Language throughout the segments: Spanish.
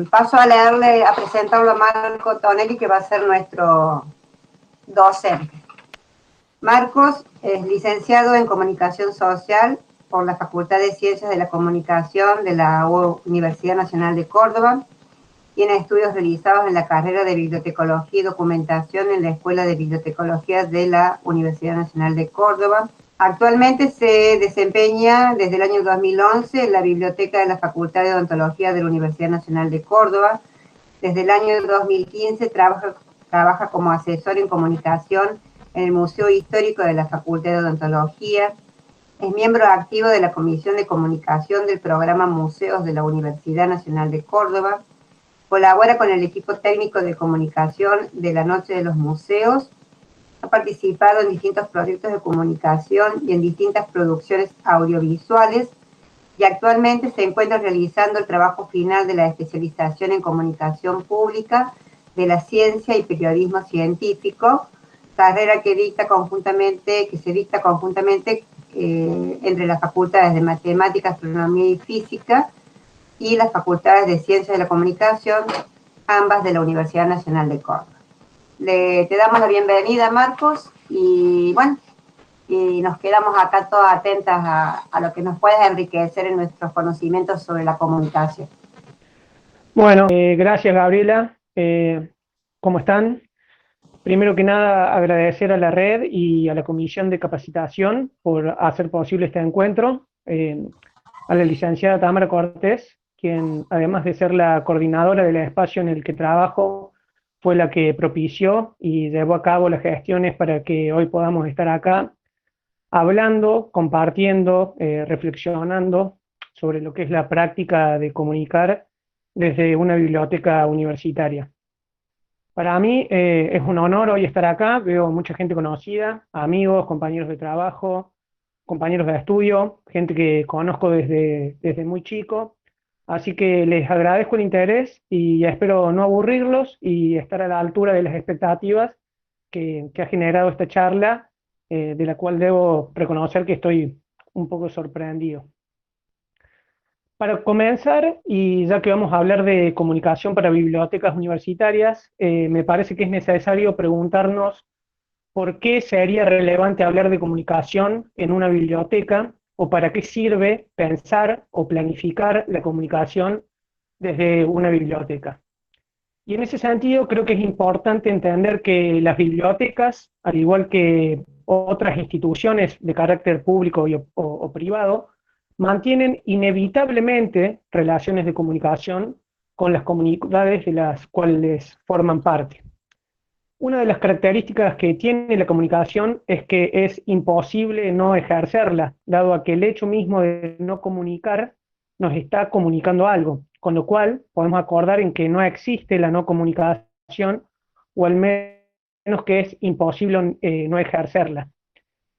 Paso a presentarlo a Marco Tonelli, que va a ser nuestro docente. Marcos es licenciado en Comunicación Social por la Facultad de Ciencias de la Comunicación de la Universidad Nacional de Córdoba. Tiene estudios realizados en la carrera de Bibliotecología y Documentación en la Escuela de Bibliotecología de la Universidad Nacional de Córdoba. Actualmente se desempeña desde el año 2011 en la Biblioteca de la Facultad de Odontología de la Universidad Nacional de Córdoba. Desde el año 2015 trabaja como asesor en comunicación en el Museo Histórico de la Facultad de Odontología. Es miembro activo de la Comisión de Comunicación del Programa Museos de la Universidad Nacional de Córdoba. Colabora con el equipo técnico de comunicación de la Noche de los Museos. Ha participado en distintos proyectos de comunicación y en distintas producciones audiovisuales, y actualmente se encuentra realizando el trabajo final de la especialización en comunicación pública de la ciencia y periodismo científico, carrera que se dicta conjuntamente entre las facultades de Matemática, Astronomía y Física y las facultades de Ciencias de la Comunicación, ambas de la Universidad Nacional de Córdoba. Te damos la bienvenida, Marcos, y bueno, y nos quedamos acá todas atentas a lo que nos pueda enriquecer en nuestros conocimientos sobre la comunicación. Bueno, gracias Gabriela. ¿Cómo están? Primero que nada, agradecer a la red y a la Comisión de Capacitación por hacer posible este encuentro, a la licenciada Tamara Cortés, quien además de ser la coordinadora del espacio en el que trabajo, fue la que propició y llevó a cabo las gestiones para que hoy podamos estar acá hablando, compartiendo, reflexionando sobre lo que es la práctica de comunicar desde una biblioteca universitaria. Para mí es un honor hoy estar acá, veo mucha gente conocida, amigos, compañeros de trabajo, compañeros de estudio, gente que conozco desde muy chico, así que les agradezco el interés y espero no aburrirlos y estar a la altura de las expectativas que ha generado esta charla, de la cual debo reconocer que estoy un poco sorprendido. Para comenzar, y ya que vamos a hablar de comunicación para bibliotecas universitarias, me parece que es necesario preguntarnos por qué sería relevante hablar de comunicación en una biblioteca o para qué sirve pensar o planificar la comunicación desde una biblioteca. Y en ese sentido creo que es importante entender que las bibliotecas, al igual que otras instituciones de carácter público o privado, mantienen inevitablemente relaciones de comunicación con las comunidades de las cuales forman parte. Una de las características que tiene la comunicación es que es imposible no ejercerla, dado a que el hecho mismo de no comunicar nos está comunicando algo, con lo cual podemos acordar en que no existe la no comunicación, o al menos que es imposible no ejercerla.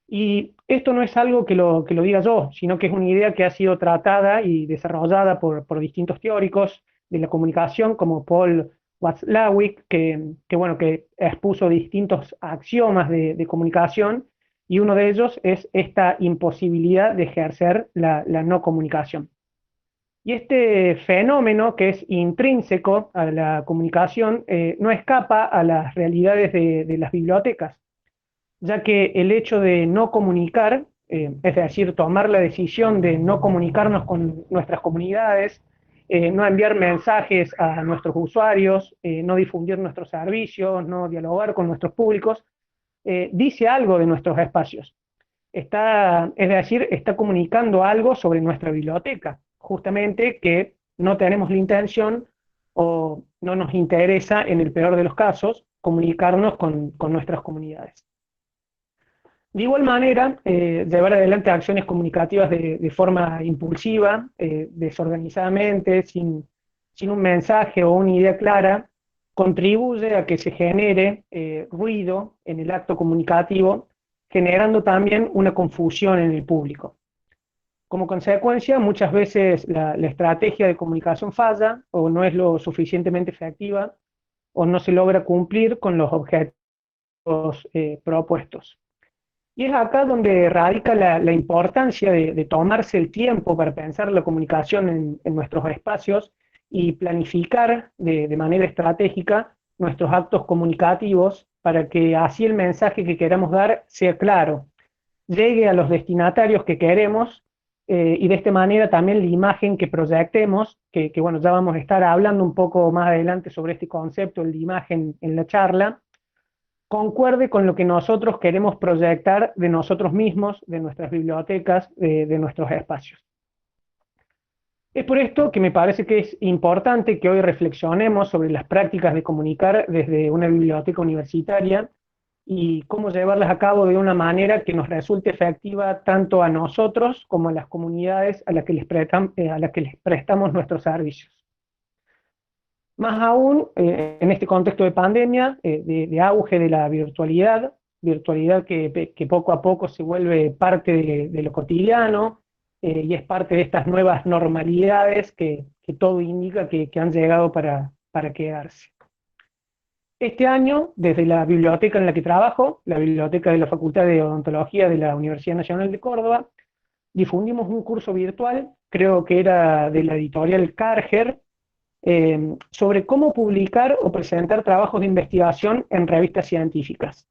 Y esto no es algo que lo diga yo, sino que es una idea que ha sido tratada y desarrollada por distintos teóricos de la comunicación, como Paul Watzlawick, que expuso distintos axiomas de comunicación, y uno de ellos es esta imposibilidad de ejercer la no comunicación. Y este fenómeno, que es intrínseco a la comunicación, no escapa a las realidades de las bibliotecas, ya que el hecho de no comunicar, es decir, tomar la decisión de no comunicarnos con nuestras comunidades, no enviar mensajes a nuestros usuarios, no difundir nuestros servicios, no dialogar con nuestros públicos, dice algo de nuestros espacios. Es decir, está comunicando algo sobre nuestra biblioteca, justamente que no tenemos la intención o no nos interesa, en el peor de los casos, comunicarnos con nuestras comunidades. De igual manera, llevar adelante acciones comunicativas de forma impulsiva, desorganizadamente, sin un mensaje o una idea clara, contribuye a que se genere ruido en el acto comunicativo, generando también una confusión en el público. Como consecuencia, muchas veces la estrategia de comunicación falla, o no es lo suficientemente efectiva, o no se logra cumplir con los objetivos propuestos. Y es acá donde radica la importancia de tomarse el tiempo para pensar la comunicación en nuestros espacios y planificar de manera estratégica nuestros actos comunicativos para que así el mensaje que queramos dar sea claro, llegue a los destinatarios que queremos y de esta manera también la imagen que proyectemos, bueno, ya vamos a estar hablando un poco más adelante sobre este concepto, el de imagen en la charla, concuerde con lo que nosotros queremos proyectar de nosotros mismos, de nuestras bibliotecas, de nuestros espacios. Es por esto que me parece que es importante que hoy reflexionemos sobre las prácticas de comunicar desde una biblioteca universitaria y cómo llevarlas a cabo de una manera que nos resulte efectiva tanto a nosotros como a las comunidades a las que les prestamos nuestros servicios. Más aún en este contexto de pandemia, de auge de la virtualidad que poco a poco se vuelve parte de lo cotidiano y es parte de estas nuevas normalidades que todo indica que han llegado para quedarse. Este año, desde la biblioteca en la que trabajo, la biblioteca de la Facultad de Odontología de la Universidad Nacional de Córdoba, difundimos un curso virtual, creo que era de la editorial Karger, sobre cómo publicar o presentar trabajos de investigación en revistas científicas.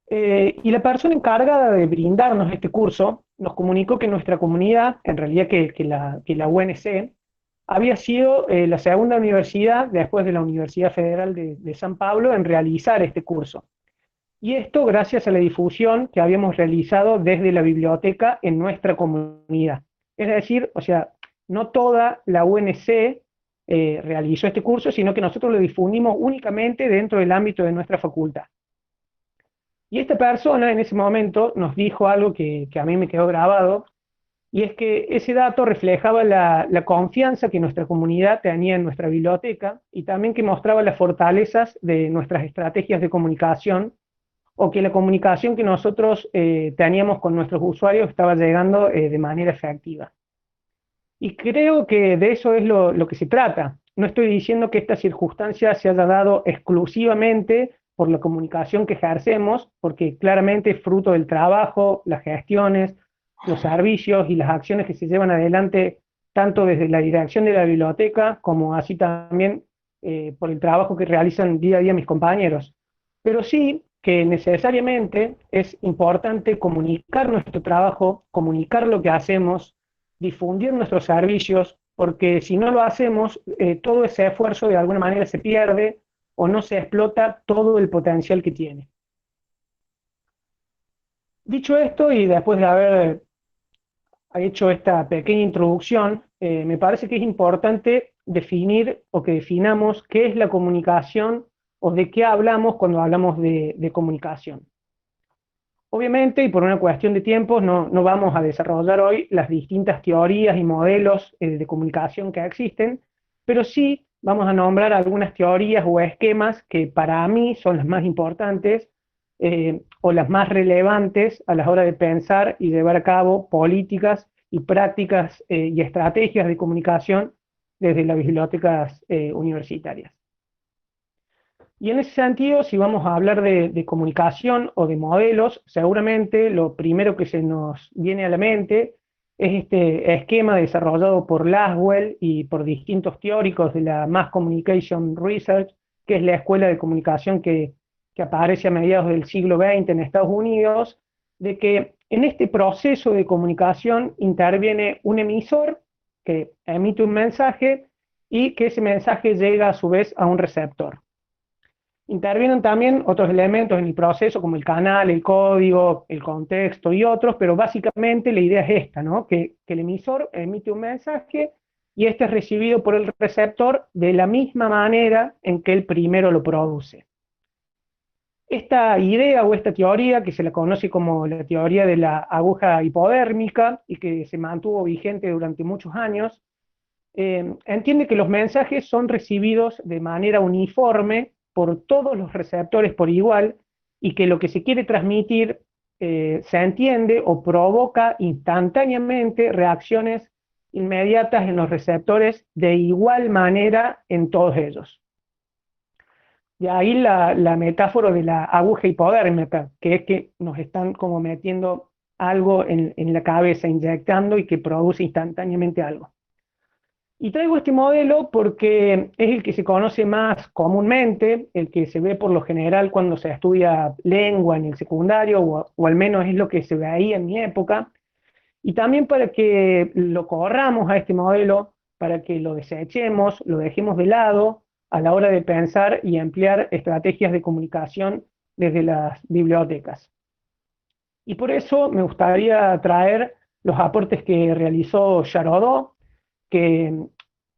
Y la persona encargada de brindarnos este curso nos comunicó que nuestra comunidad, en realidad que la UNC, había sido la segunda universidad, después de la Universidad Federal de San Pablo, en realizar este curso. Y esto gracias a la difusión que habíamos realizado desde la biblioteca en nuestra comunidad. Es decir, o sea, no toda la UNC realizó este curso, sino que nosotros lo difundimos únicamente dentro del ámbito de nuestra facultad. Y esta persona en ese momento nos dijo algo que a mí me quedó grabado, y es que ese dato reflejaba la confianza que nuestra comunidad tenía en nuestra biblioteca y también que mostraba las fortalezas de nuestras estrategias de comunicación o que la comunicación que nosotros teníamos con nuestros usuarios estaba llegando de manera efectiva. Y creo que de eso es lo que se trata. No estoy diciendo que esta circunstancia se haya dado exclusivamente por la comunicación que ejercemos, porque claramente es fruto del trabajo, las gestiones, los servicios y las acciones que se llevan adelante tanto desde la dirección de la biblioteca como así también por el trabajo que realizan día a día mis compañeros. Pero sí que necesariamente es importante comunicar nuestro trabajo, comunicar lo que hacemos, difundir nuestros servicios, porque si no lo hacemos, todo ese esfuerzo de alguna manera se pierde o no se explota todo el potencial que tiene. Dicho esto, y después de haber hecho esta pequeña introducción, me parece que es importante definir o que definamos qué es la comunicación o de qué hablamos cuando hablamos de comunicación. Obviamente, y por una cuestión de tiempo, no vamos a desarrollar hoy las distintas teorías y modelos de comunicación que existen, pero sí vamos a nombrar algunas teorías o esquemas que para mí son las más importantes o las más relevantes a la hora de pensar y llevar a cabo políticas y prácticas y estrategias de comunicación desde las bibliotecas universitarias. Y en ese sentido, si vamos a hablar de comunicación o de modelos, seguramente lo primero que se nos viene a la mente es este esquema desarrollado por Laswell y por distintos teóricos de la Mass Communication Research, que es la escuela de comunicación que aparece a mediados del siglo XX en Estados Unidos, de que en este proceso de comunicación interviene un emisor que emite un mensaje y que ese mensaje llega a su vez a un receptor. Intervienen también otros elementos en el proceso, como el canal, el código, el contexto y otros, pero básicamente la idea es esta, ¿no? Que el emisor emite un mensaje y este es recibido por el receptor de la misma manera en que el primero lo produce. Esta idea o esta teoría, que se la conoce como la teoría de la aguja hipodérmica y que se mantuvo vigente durante muchos años, entiende que los mensajes son recibidos de manera uniforme por todos los receptores por igual y que lo que se quiere transmitir se entiende o provoca instantáneamente reacciones inmediatas en los receptores de igual manera en todos ellos. De ahí la metáfora de la aguja hipodérmica, que es que nos están como metiendo algo en la cabeza, inyectando y que produce instantáneamente algo. Y traigo este modelo porque es el que se conoce más comúnmente, el que se ve por lo general cuando se estudia lengua en el secundario, o al menos es lo que se veía en mi época, y también para que lo corramos a este modelo, para que lo desechemos, lo dejemos de lado a la hora de pensar y emplear estrategias de comunicación desde las bibliotecas. Y por eso me gustaría traer los aportes que realizó Charodot, que,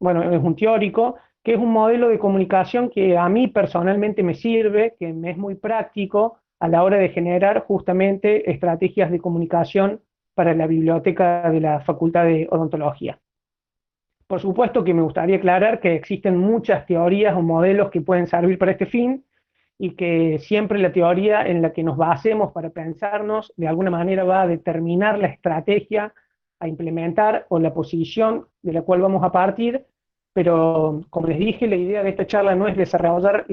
bueno, es un teórico, que es un modelo de comunicación que a mí personalmente me sirve, que me es muy práctico a la hora de generar justamente estrategias de comunicación para la biblioteca de la Facultad de Odontología. Por supuesto que me gustaría aclarar que existen muchas teorías o modelos que pueden servir para este fin, y que siempre la teoría en la que nos basemos para pensarnos de alguna manera va a determinar la estrategia a implementar o la posición de la cual vamos a partir, pero como les dije, la idea de esta charla no es desarrollar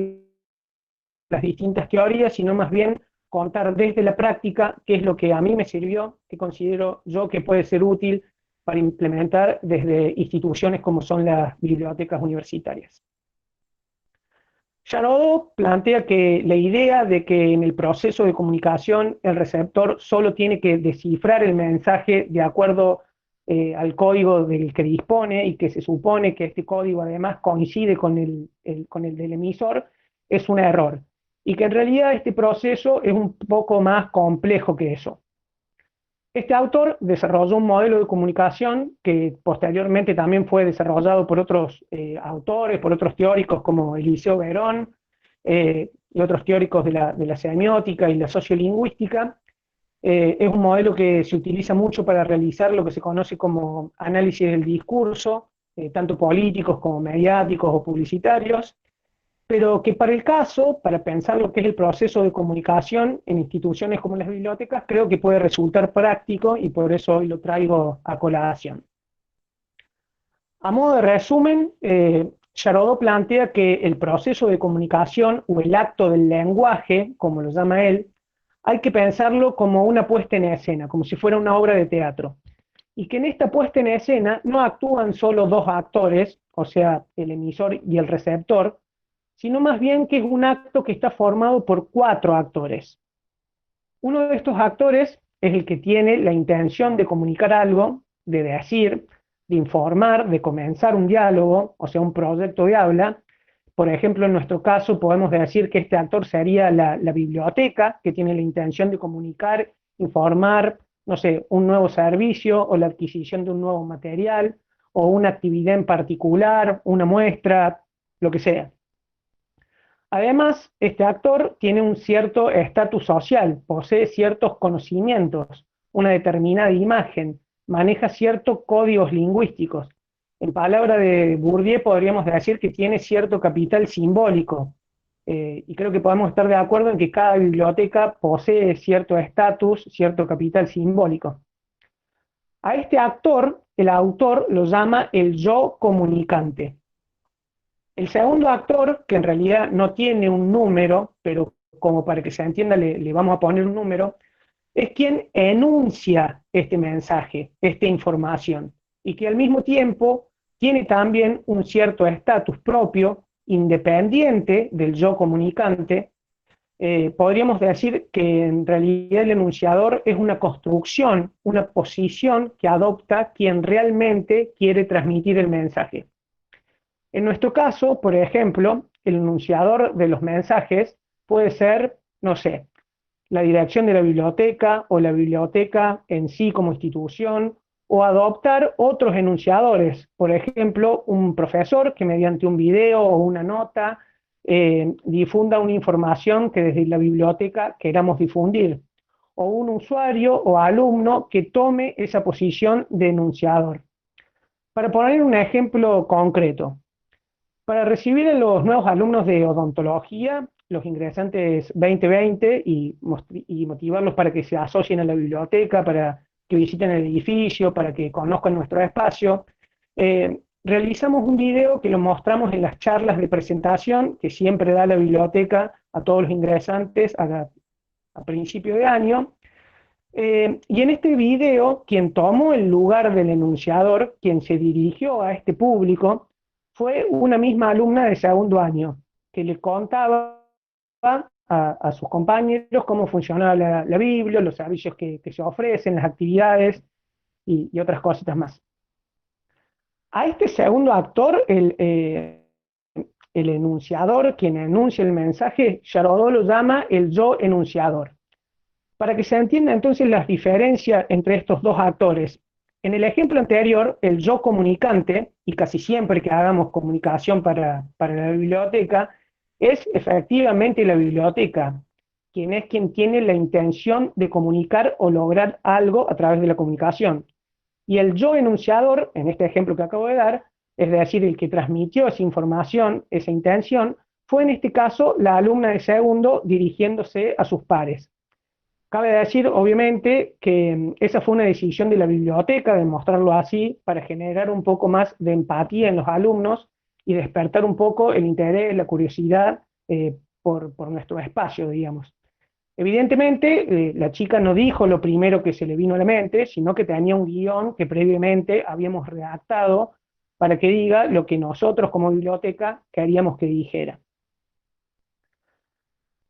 las distintas teorías, sino más bien contar desde la práctica qué es lo que a mí me sirvió, qué considero yo que puede ser útil para implementar desde instituciones como son las bibliotecas universitarias. Charodot plantea que la idea de que en el proceso de comunicación el receptor solo tiene que descifrar el mensaje de acuerdo al código del que dispone, y que se supone que este código además coincide con con el del emisor, es un error. Y que en realidad este proceso es un poco más complejo que eso. Este autor desarrolló un modelo de comunicación que posteriormente también fue desarrollado por otros autores, por otros teóricos como Eliseo Verón y otros teóricos de la semiótica y la sociolingüística. Es un modelo que se utiliza mucho para realizar lo que se conoce como análisis del discurso, tanto políticos como mediáticos o publicitarios, pero que para el caso, para pensar lo que es el proceso de comunicación en instituciones como las bibliotecas, creo que puede resultar práctico, y por eso hoy lo traigo a colación. A modo de resumen, Charodot plantea que el proceso de comunicación o el acto del lenguaje, como lo llama él, hay que pensarlo como una puesta en escena, como si fuera una obra de teatro. Y que en esta puesta en escena no actúan solo dos actores, o sea, el emisor y el receptor, sino más bien que es un acto que está formado por cuatro actores. Uno de estos actores es el que tiene la intención de comunicar algo, de decir, de informar, de comenzar un diálogo, o sea, un proyecto de habla. Por ejemplo, en nuestro caso podemos decir que este actor sería la biblioteca, que tiene la intención de comunicar, informar, no sé, un nuevo servicio o la adquisición de un nuevo material o una actividad en particular, una muestra, lo que sea. Además, este actor tiene un cierto estatus social, posee ciertos conocimientos, una determinada imagen, maneja ciertos códigos lingüísticos. En palabra de Bourdieu podríamos decir que tiene cierto capital simbólico, y creo que podemos estar de acuerdo en que cada biblioteca posee cierto estatus, cierto capital simbólico. A este actor, el autor lo llama el yo comunicante. El segundo actor, que en realidad no tiene un número, pero como para que se entienda le vamos a poner un número, es quien enuncia este mensaje, esta información, y que al mismo tiempo tiene también un cierto estatus propio, independiente del yo comunicante. Podríamos decir que en realidad el enunciador es una construcción, una posición que adopta quien realmente quiere transmitir el mensaje. En nuestro caso, por ejemplo, el enunciador de los mensajes puede ser, no sé, la dirección de la biblioteca o la biblioteca en sí como institución, o adoptar otros enunciadores, por ejemplo, un profesor que mediante un video o una nota difunda una información que desde la biblioteca queramos difundir, o un usuario o alumno que tome esa posición de enunciador. Para poner un ejemplo concreto, para recibir a los nuevos alumnos de odontología, los ingresantes 2020, y motivarlos para que se asocien a la biblioteca, para que visiten el edificio, para que conozcan nuestro espacio, realizamos un video que lo mostramos en las charlas de presentación que siempre da la biblioteca a todos los ingresantes a principio de año, Y en este video, quien tomó el lugar del enunciador, quien se dirigió a este público, fue una misma alumna de segundo año, que le contaba a sus compañeros cómo funcionaba la Biblia, los servicios que se ofrecen, las actividades y otras cositas más. A este segundo actor, el enunciador, quien enuncia el mensaje, Yarodó lo llama el yo enunciador. Para que se entienda entonces las diferencias entre estos dos actores. En el ejemplo anterior, el yo comunicante, y casi siempre que hagamos comunicación para la biblioteca, es efectivamente la biblioteca, quien tiene la intención de comunicar o lograr algo a través de la comunicación. Y el yo enunciador, en este ejemplo que acabo de dar, es decir, el que transmitió esa información, esa intención, fue en este caso la alumna de segundo dirigiéndose a sus pares. Cabe decir, obviamente, que esa fue una decisión de la biblioteca de mostrarlo así para generar un poco más de empatía en los alumnos y despertar un poco el interés, la curiosidad por nuestro espacio, digamos. Evidentemente, la chica no dijo lo primero que se le vino a la mente, sino que tenía un guión que previamente habíamos redactado para que diga lo que nosotros como biblioteca queríamos que dijera.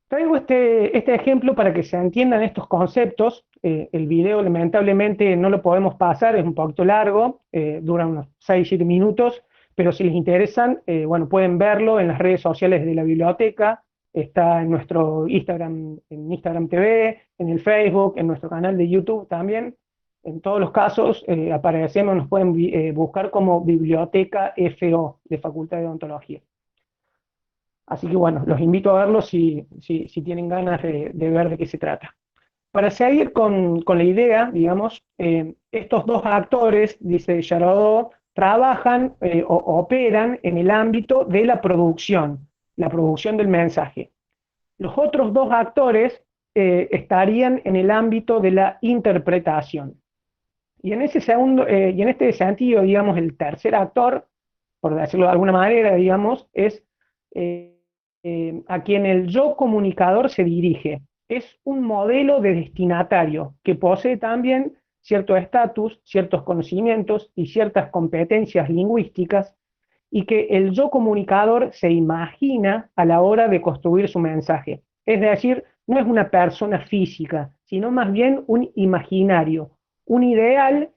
Traigo este ejemplo para que se entiendan estos conceptos. El video lamentablemente no lo podemos pasar, es un poquito largo, dura unos 6-7 minutos, pero si les interesan, bueno, pueden verlo en las redes sociales de la biblioteca, está en nuestro Instagram, en Instagram TV, en el Facebook, en nuestro canal de YouTube también. En todos los casos aparecemos, nos pueden buscar como Biblioteca FO, de Facultad de Odontología. Así que bueno, los invito a verlo si tienen ganas de ver de qué se trata. Para seguir con la idea, digamos, estos dos actores, dice Yarodó, trabajan o operan en el ámbito de la producción del mensaje. Los otros dos actores estarían en el ámbito de la interpretación. Y en este sentido, digamos, el tercer actor, por decirlo de alguna manera, digamos, es a quien el yo comunicador se dirige. Es un modelo de destinatario que posee también cierto estatus, ciertos conocimientos y ciertas competencias lingüísticas, y que el yo comunicador se imagina a la hora de construir su mensaje. Es decir, no es una persona física, sino más bien un imaginario, un ideal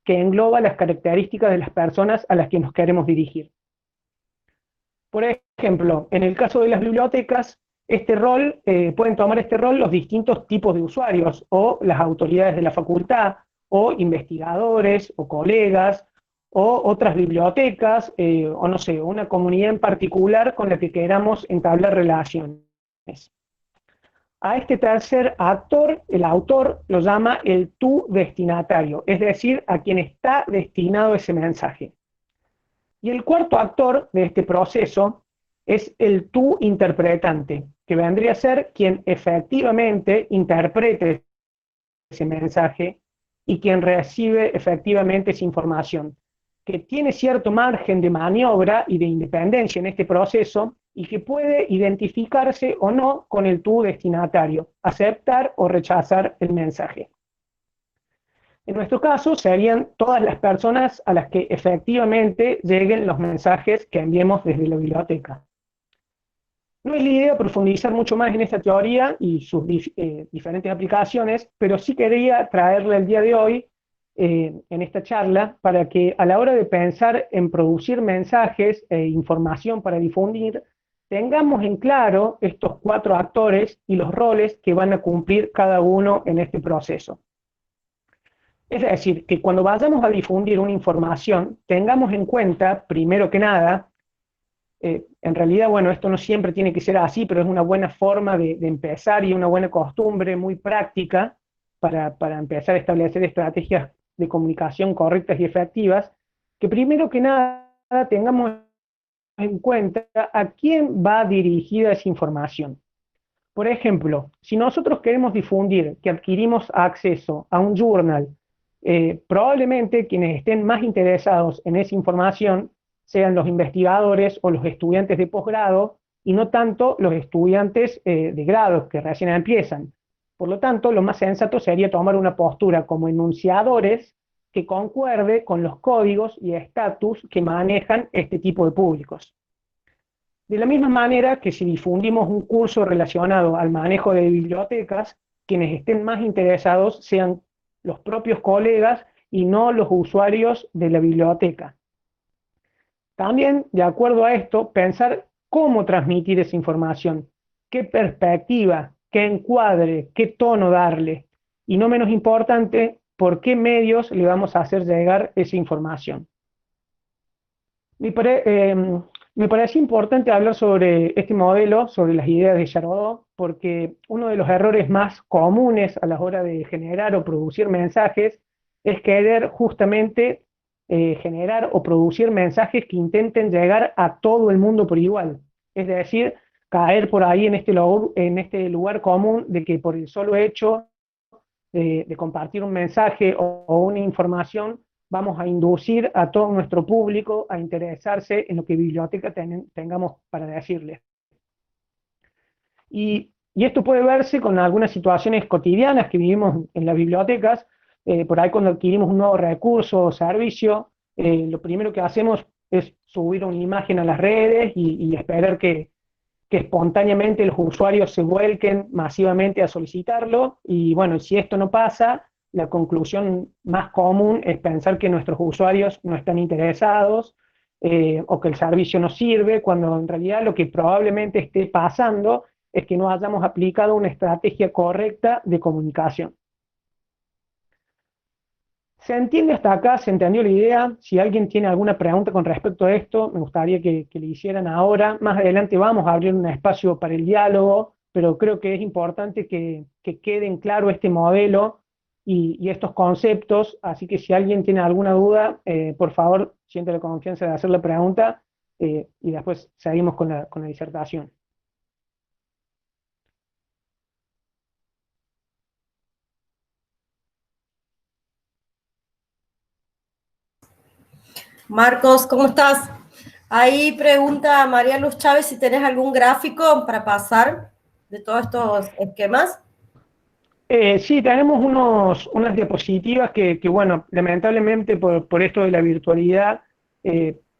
que engloba las características de las personas a las que nos queremos dirigir. Por ejemplo, en el caso de las bibliotecas, pueden tomar este rol los distintos tipos de usuarios, o las autoridades de la facultad, o investigadores, o colegas, o otras bibliotecas, o no sé, una comunidad en particular con la que queramos entablar relaciones. A este tercer actor, el autor lo llama el tú destinatario, es decir, a quien está destinado ese mensaje. Y el cuarto actor de este proceso es el tú interpretante, que vendría a ser quien efectivamente interprete ese mensaje y quien recibe efectivamente esa información, que tiene cierto margen de maniobra y de independencia en este proceso y que puede identificarse o no con el tú destinatario, aceptar o rechazar el mensaje. En nuestro caso, serían todas las personas a las que efectivamente lleguen los mensajes que enviemos desde la biblioteca. No es la idea profundizar mucho más en esta teoría y sus diferentes aplicaciones, pero sí quería traerle el día de hoy, en esta charla, para que a la hora de pensar en producir mensajes e información para difundir, tengamos en claro estos cuatro actores y los roles que van a cumplir cada uno en este proceso. Es decir, que cuando vayamos a difundir una información, tengamos en cuenta, primero que nada, en realidad, bueno, esto no siempre tiene que ser así, pero es una buena forma de empezar y una buena costumbre muy práctica para empezar a establecer estrategias de comunicación correctas y efectivas, que primero que nada tengamos en cuenta a quién va dirigida esa información. Por ejemplo, si nosotros queremos difundir que adquirimos acceso a un journal, probablemente quienes estén más interesados en esa información sean los investigadores o los estudiantes de posgrado y no tanto los estudiantes de grado que recién empiezan. Por lo tanto, lo más sensato sería tomar una postura como enunciadores que concuerde con los códigos y estatus que manejan este tipo de públicos. De la misma manera que si difundimos un curso relacionado al manejo de bibliotecas, quienes estén más interesados sean los propios colegas y no los usuarios de la biblioteca. También, de acuerdo a esto, pensar cómo transmitir esa información, qué perspectiva, qué encuadre, qué tono darle, y no menos importante, por qué medios le vamos a hacer llegar esa información. Me, pare, eh, Me parece importante hablar sobre este modelo, sobre las ideas de Charcot, porque uno de los errores más comunes a la hora de generar o producir mensajes es querer justamente generar o producir mensajes que intenten llegar a todo el mundo por igual. Es decir, caer por ahí en este lugar común de que por el solo hecho de compartir un mensaje o una información, vamos a inducir a todo nuestro público a interesarse en lo que biblioteca tengamos para decirles. Y esto puede verse con algunas situaciones cotidianas que vivimos en las bibliotecas. Por ahí cuando adquirimos un nuevo recurso o servicio, lo primero que hacemos es subir una imagen a las redes y esperar que espontáneamente los usuarios se vuelquen masivamente a solicitarlo, y bueno, si esto no pasa, la conclusión más común es pensar que nuestros usuarios no están interesados o que el servicio no sirve, cuando en realidad lo que probablemente esté pasando es que no hayamos aplicado una estrategia correcta de comunicación. ¿Se entiende hasta acá? ¿Se entendió la idea? Si alguien tiene alguna pregunta con respecto a esto, me gustaría que le hicieran ahora. Más adelante vamos a abrir un espacio para el diálogo, pero creo que es importante que queden claro este modelo y estos conceptos, así que si alguien tiene alguna duda, por favor, siente la confianza de hacer la pregunta y después seguimos con la disertación. Marcos, ¿cómo estás? Ahí pregunta María Luz Chávez si tenés algún gráfico para pasar de todos estos esquemas. Sí, tenemos unas diapositivas que, bueno, lamentablemente por esto de la virtualidad,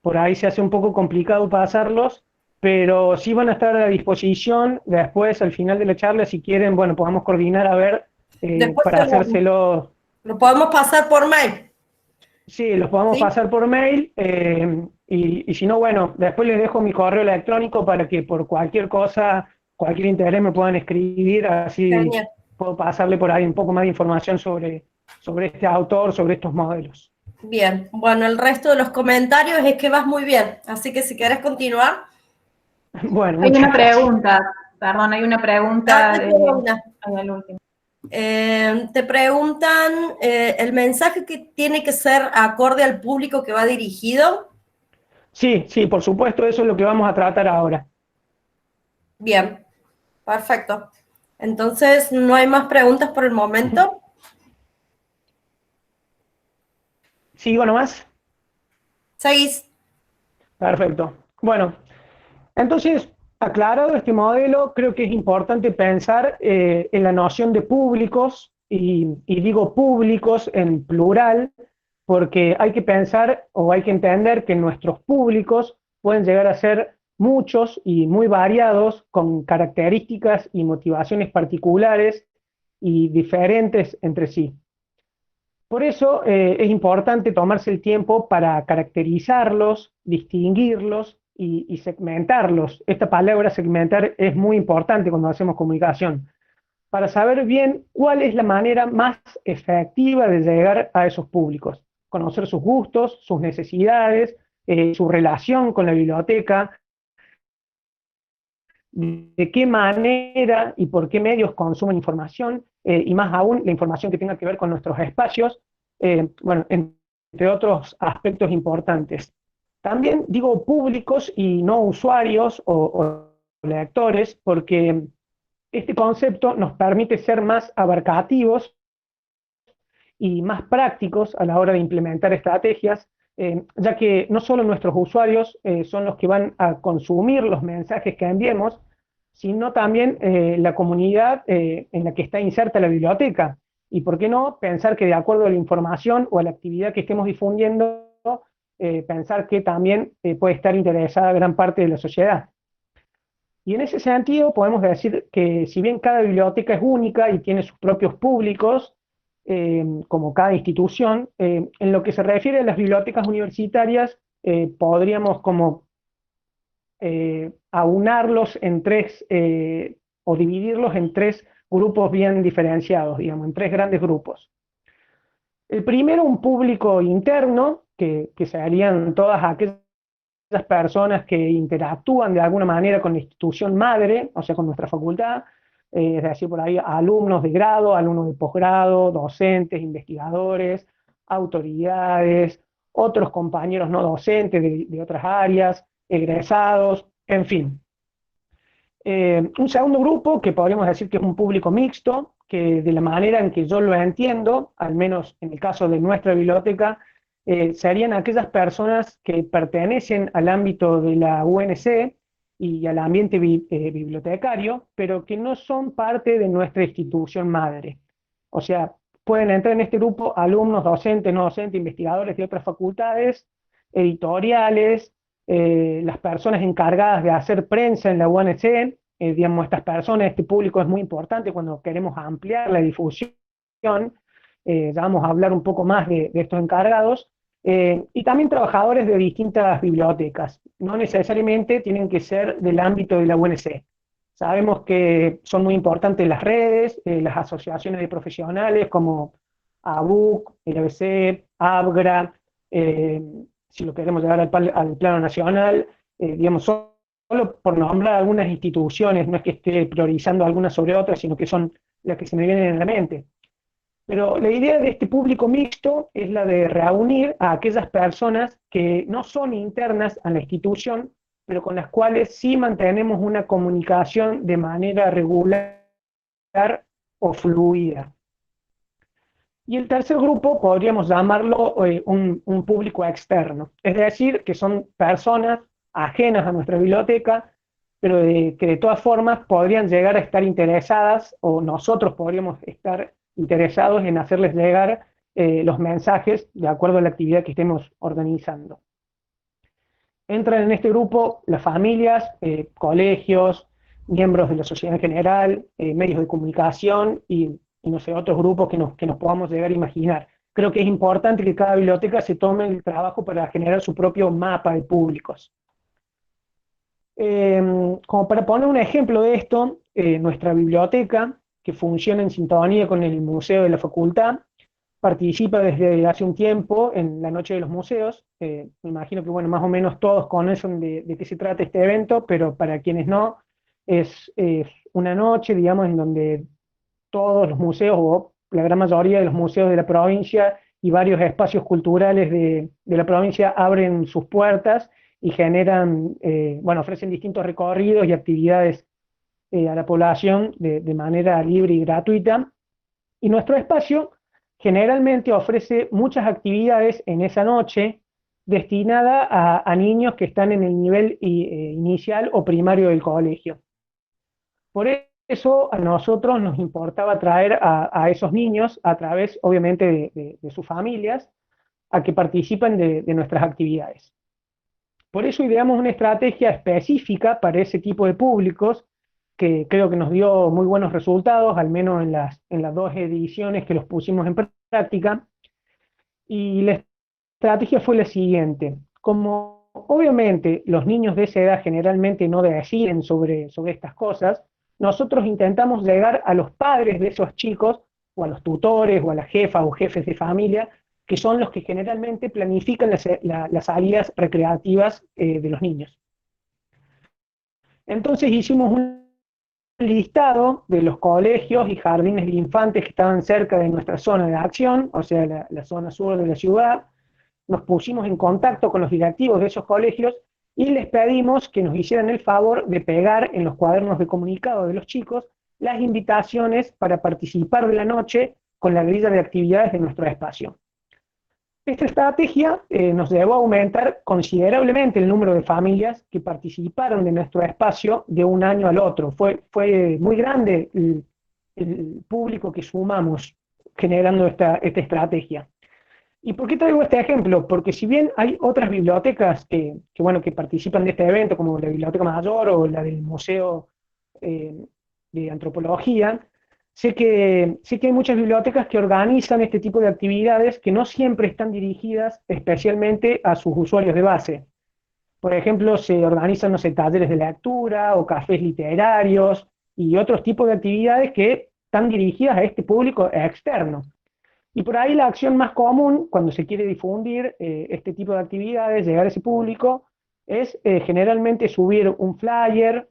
por ahí se hace un poco complicado pasarlos, pero sí van a estar a disposición después, al final de la charla, si quieren, bueno, podamos coordinar a ver Después para hacérselo. lo podemos pasar por mail. Sí, los podemos ¿Sí? pasar por mail, y si no, bueno, después les dejo mi correo electrónico para que por cualquier cosa, cualquier interés me puedan escribir, así Genial. puedo pasarle por ahí un poco más de información sobre este autor, sobre estos modelos. Bien, bueno, el resto de los comentarios es que vas muy bien, así que si quieres continuar. Bueno, hay una gracias. pregunta, perdón, hay una pregunta al último. Te preguntan el mensaje que tiene que ser acorde al público que va dirigido. Sí, sí, por supuesto, eso es lo que vamos a tratar ahora. Bien, perfecto. Entonces, ¿no hay más preguntas por el momento? ¿Sigo nomás? ¿Seguís? Perfecto. Bueno, entonces, aclarado este modelo, creo que es importante pensar en la noción de públicos, y digo públicos en plural, porque hay que pensar o hay que entender que nuestros públicos pueden llegar a ser muchos y muy variados, con características y motivaciones particulares y diferentes entre sí. Por eso es importante tomarse el tiempo para caracterizarlos, distinguirlos y segmentarlos. Esta palabra segmentar es muy importante cuando hacemos comunicación, para saber bien cuál es la manera más efectiva de llegar a esos públicos, conocer sus gustos, sus necesidades, su relación con la biblioteca, de qué manera y por qué medios consumen información, y más aún la información que tenga que ver con nuestros espacios, bueno, entre otros aspectos importantes. También digo públicos y no usuarios o lectores, porque este concepto nos permite ser más abarcativos y más prácticos a la hora de implementar estrategias, ya que no solo nuestros usuarios son los que van a consumir los mensajes que enviemos, sino también la comunidad en la que está inserta la biblioteca. Y por qué no pensar que de acuerdo a la información o a la actividad que estemos difundiendo, pensar que también puede estar interesada gran parte de la sociedad. Y en ese sentido podemos decir que si bien cada biblioteca es única y tiene sus propios públicos, como cada institución, en lo que se refiere a las bibliotecas universitarias, podríamos como aunarlos en tres, o dividirlos en tres grupos bien diferenciados, digamos, en tres grandes grupos. El primero, un público interno, que serían todas aquellas personas que interactúan de alguna manera con la institución madre, o sea, con nuestra facultad, es decir, por ahí alumnos de grado, alumnos de posgrado, docentes, investigadores, autoridades, otros compañeros no docentes de otras áreas, egresados, en fin. Un segundo grupo, que podríamos decir que es un público mixto, que de la manera en que yo lo entiendo, al menos en el caso de nuestra biblioteca, serían aquellas personas que pertenecen al ámbito de la UNC y al ambiente bibliotecario, pero que no son parte de nuestra institución madre. O sea, pueden entrar en este grupo alumnos, docentes, no docentes, investigadores de otras facultades, editoriales, las personas encargadas de hacer prensa en la UNC, digamos, estas personas, este público es muy importante cuando queremos ampliar la difusión, ya vamos a hablar un poco más de estos encargados, y también trabajadores de distintas bibliotecas, no necesariamente tienen que ser del ámbito de la UNC. Sabemos que son muy importantes las redes, las asociaciones de profesionales como ABUC, el ABC, ABGRA, si lo queremos llevar al plano nacional, digamos, solo por nombrar algunas instituciones, no es que esté priorizando algunas sobre otras, sino que son las que se me vienen en la mente. Pero la idea de este público mixto es la de reunir a aquellas personas que no son internas a la institución, pero con las cuales sí mantenemos una comunicación de manera regular o fluida. Y el tercer grupo podríamos llamarlo un público externo, es decir, que son personas ajenas a nuestra biblioteca, pero que de todas formas podrían llegar a estar interesadas, o nosotros podríamos estar interesados en hacerles llegar los mensajes de acuerdo a la actividad que estemos organizando. Entran en este grupo las familias, colegios, miembros de la sociedad en general, medios de comunicación y no sé, otros grupos que nos podamos llegar a imaginar. Creo que es importante que cada biblioteca se tome el trabajo para generar su propio mapa de públicos. Como para poner un ejemplo de esto, nuestra biblioteca, que funciona en sintonía con el Museo de la Facultad, participa desde hace un tiempo en la Noche de los Museos. Me imagino que, bueno, más o menos todos conocen de qué se trata este evento, pero para quienes no, es una noche, digamos, en donde todos los museos, o la gran mayoría de los museos de la provincia y varios espacios culturales de la provincia abren sus puertas y generan, bueno, ofrecen distintos recorridos y actividades a la población de manera libre y gratuita. Y nuestro espacio generalmente ofrece muchas actividades en esa noche destinada a niños que están en el nivel inicial o primario del colegio. Por eso a nosotros nos importaba traer a esos niños a través, obviamente, de sus familias, a que participen de nuestras actividades. Por eso ideamos una estrategia específica para ese tipo de públicos, que creo que nos dio muy buenos resultados, al menos en las 2 ediciones que los pusimos en práctica. Y la estrategia fue la siguiente: como obviamente los niños de esa edad generalmente no deciden sobre estas cosas, nosotros intentamos llegar a los padres de esos chicos, o a los tutores, o a las jefas o jefes de familia, que son los que generalmente planifican las salidas recreativas de los niños. Entonces hicimos un listado de los colegios y jardines de infantes que estaban cerca de nuestra zona de acción, o sea, la zona sur de la ciudad. Nos pusimos en contacto con los directivos de esos colegios y les pedimos que nos hicieran el favor de pegar en los cuadernos de comunicado de los chicos las invitaciones para participar de la noche con la grilla de actividades de nuestro espacio. Esta estrategia nos llevó a aumentar considerablemente el número de familias que participaron de nuestro espacio de un año al otro. Fue muy grande el público que sumamos generando esta estrategia. ¿Y por qué traigo este ejemplo? Porque si bien hay otras bibliotecas que participan de este evento, como la Biblioteca Mayor o la del Museo eh, de Antropología, sé que hay muchas bibliotecas que organizan este tipo de actividades que no siempre están dirigidas especialmente a sus usuarios de base. Por ejemplo, se organizan, no sé, talleres de lectura o cafés literarios y otros tipos de actividades que están dirigidas a este público externo. Y por ahí la acción más común, cuando se quiere difundir este tipo de actividades, llegar a ese público, es generalmente subir un flyer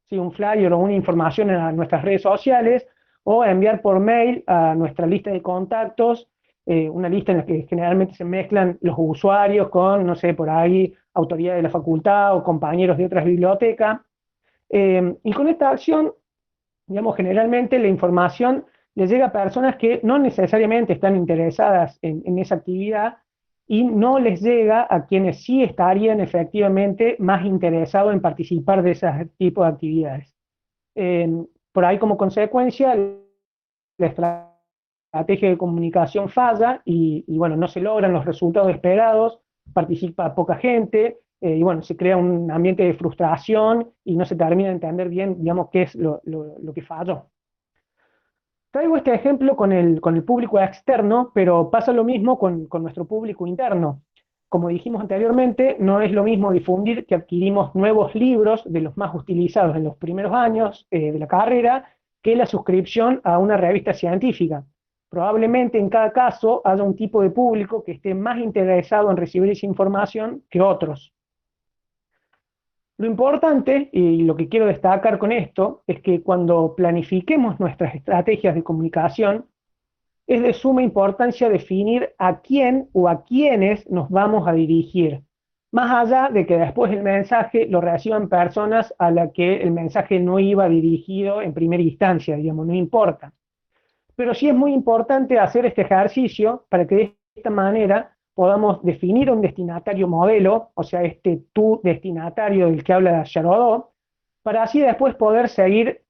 un flyer o una información a nuestras redes sociales, o enviar por mail a nuestra lista de contactos, una lista en la que generalmente se mezclan los usuarios con, no sé, por ahí autoridades de la facultad o compañeros de otras bibliotecas. Y con esta acción, digamos, generalmente la información les llega a personas que no necesariamente están interesadas en esa actividad, y no les llega a quienes sí estarían efectivamente más interesados en participar de ese tipo de actividades. Por ahí, como consecuencia, la estrategia de comunicación falla y bueno, no se logran los resultados esperados, participa poca gente, y bueno, se crea un ambiente de frustración y no se termina de entender bien, digamos, qué es lo que falló. Traigo este ejemplo con el público externo, pero pasa lo mismo con nuestro público interno. Como dijimos anteriormente, no es lo mismo difundir que adquirimos nuevos libros de los más utilizados en los primeros años de la carrera que la suscripción a una revista científica. Probablemente en cada caso haya un tipo de público que esté más interesado en recibir esa información que otros. Lo importante, y lo que quiero destacar con esto, es que cuando planifiquemos nuestras estrategias de comunicación, es de suma importancia definir a quién o a quiénes nos vamos a dirigir, más allá de que después el mensaje lo reciban personas a las que el mensaje no iba dirigido en primera instancia, digamos, no importa. Pero sí es muy importante hacer este ejercicio para que de esta manera podamos definir un destinatario modelo, o sea, tu destinatario del que habla Charodot, para así después poder seguir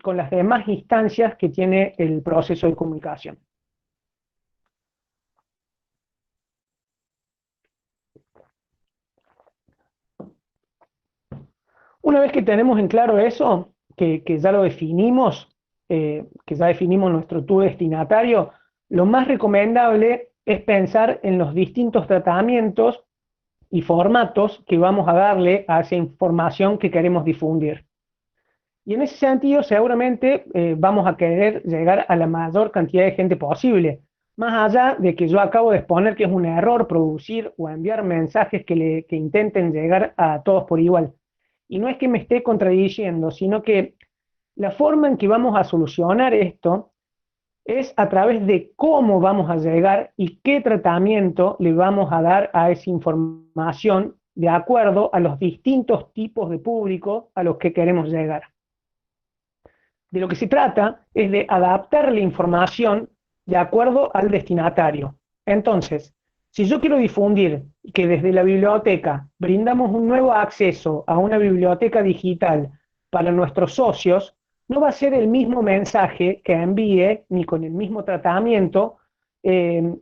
con las demás instancias que tiene el proceso de comunicación. Una vez que tenemos en claro eso, que ya lo definimos, que ya definimos nuestro tu destinatario, lo más recomendable es pensar en los distintos tratamientos y formatos que vamos a darle a esa información que queremos difundir. Y en ese sentido, seguramente vamos a querer llegar a la mayor cantidad de gente posible, más allá de que yo acabo de exponer que es un error producir o enviar mensajes que intenten llegar a todos por igual. Y no es que me esté contradiciendo, sino que la forma en que vamos a solucionar esto es a través de cómo vamos a llegar y qué tratamiento le vamos a dar a esa información de acuerdo a los distintos tipos de público a los que queremos llegar. De lo que se trata es de adaptar la información de acuerdo al destinatario. Entonces, si yo quiero difundir que desde la biblioteca brindamos un nuevo acceso a una biblioteca digital para nuestros socios, no va a ser el mismo mensaje que envíe, ni con el mismo tratamiento,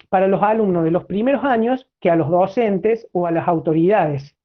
para los alumnos de los primeros años que a los docentes o a las autoridades.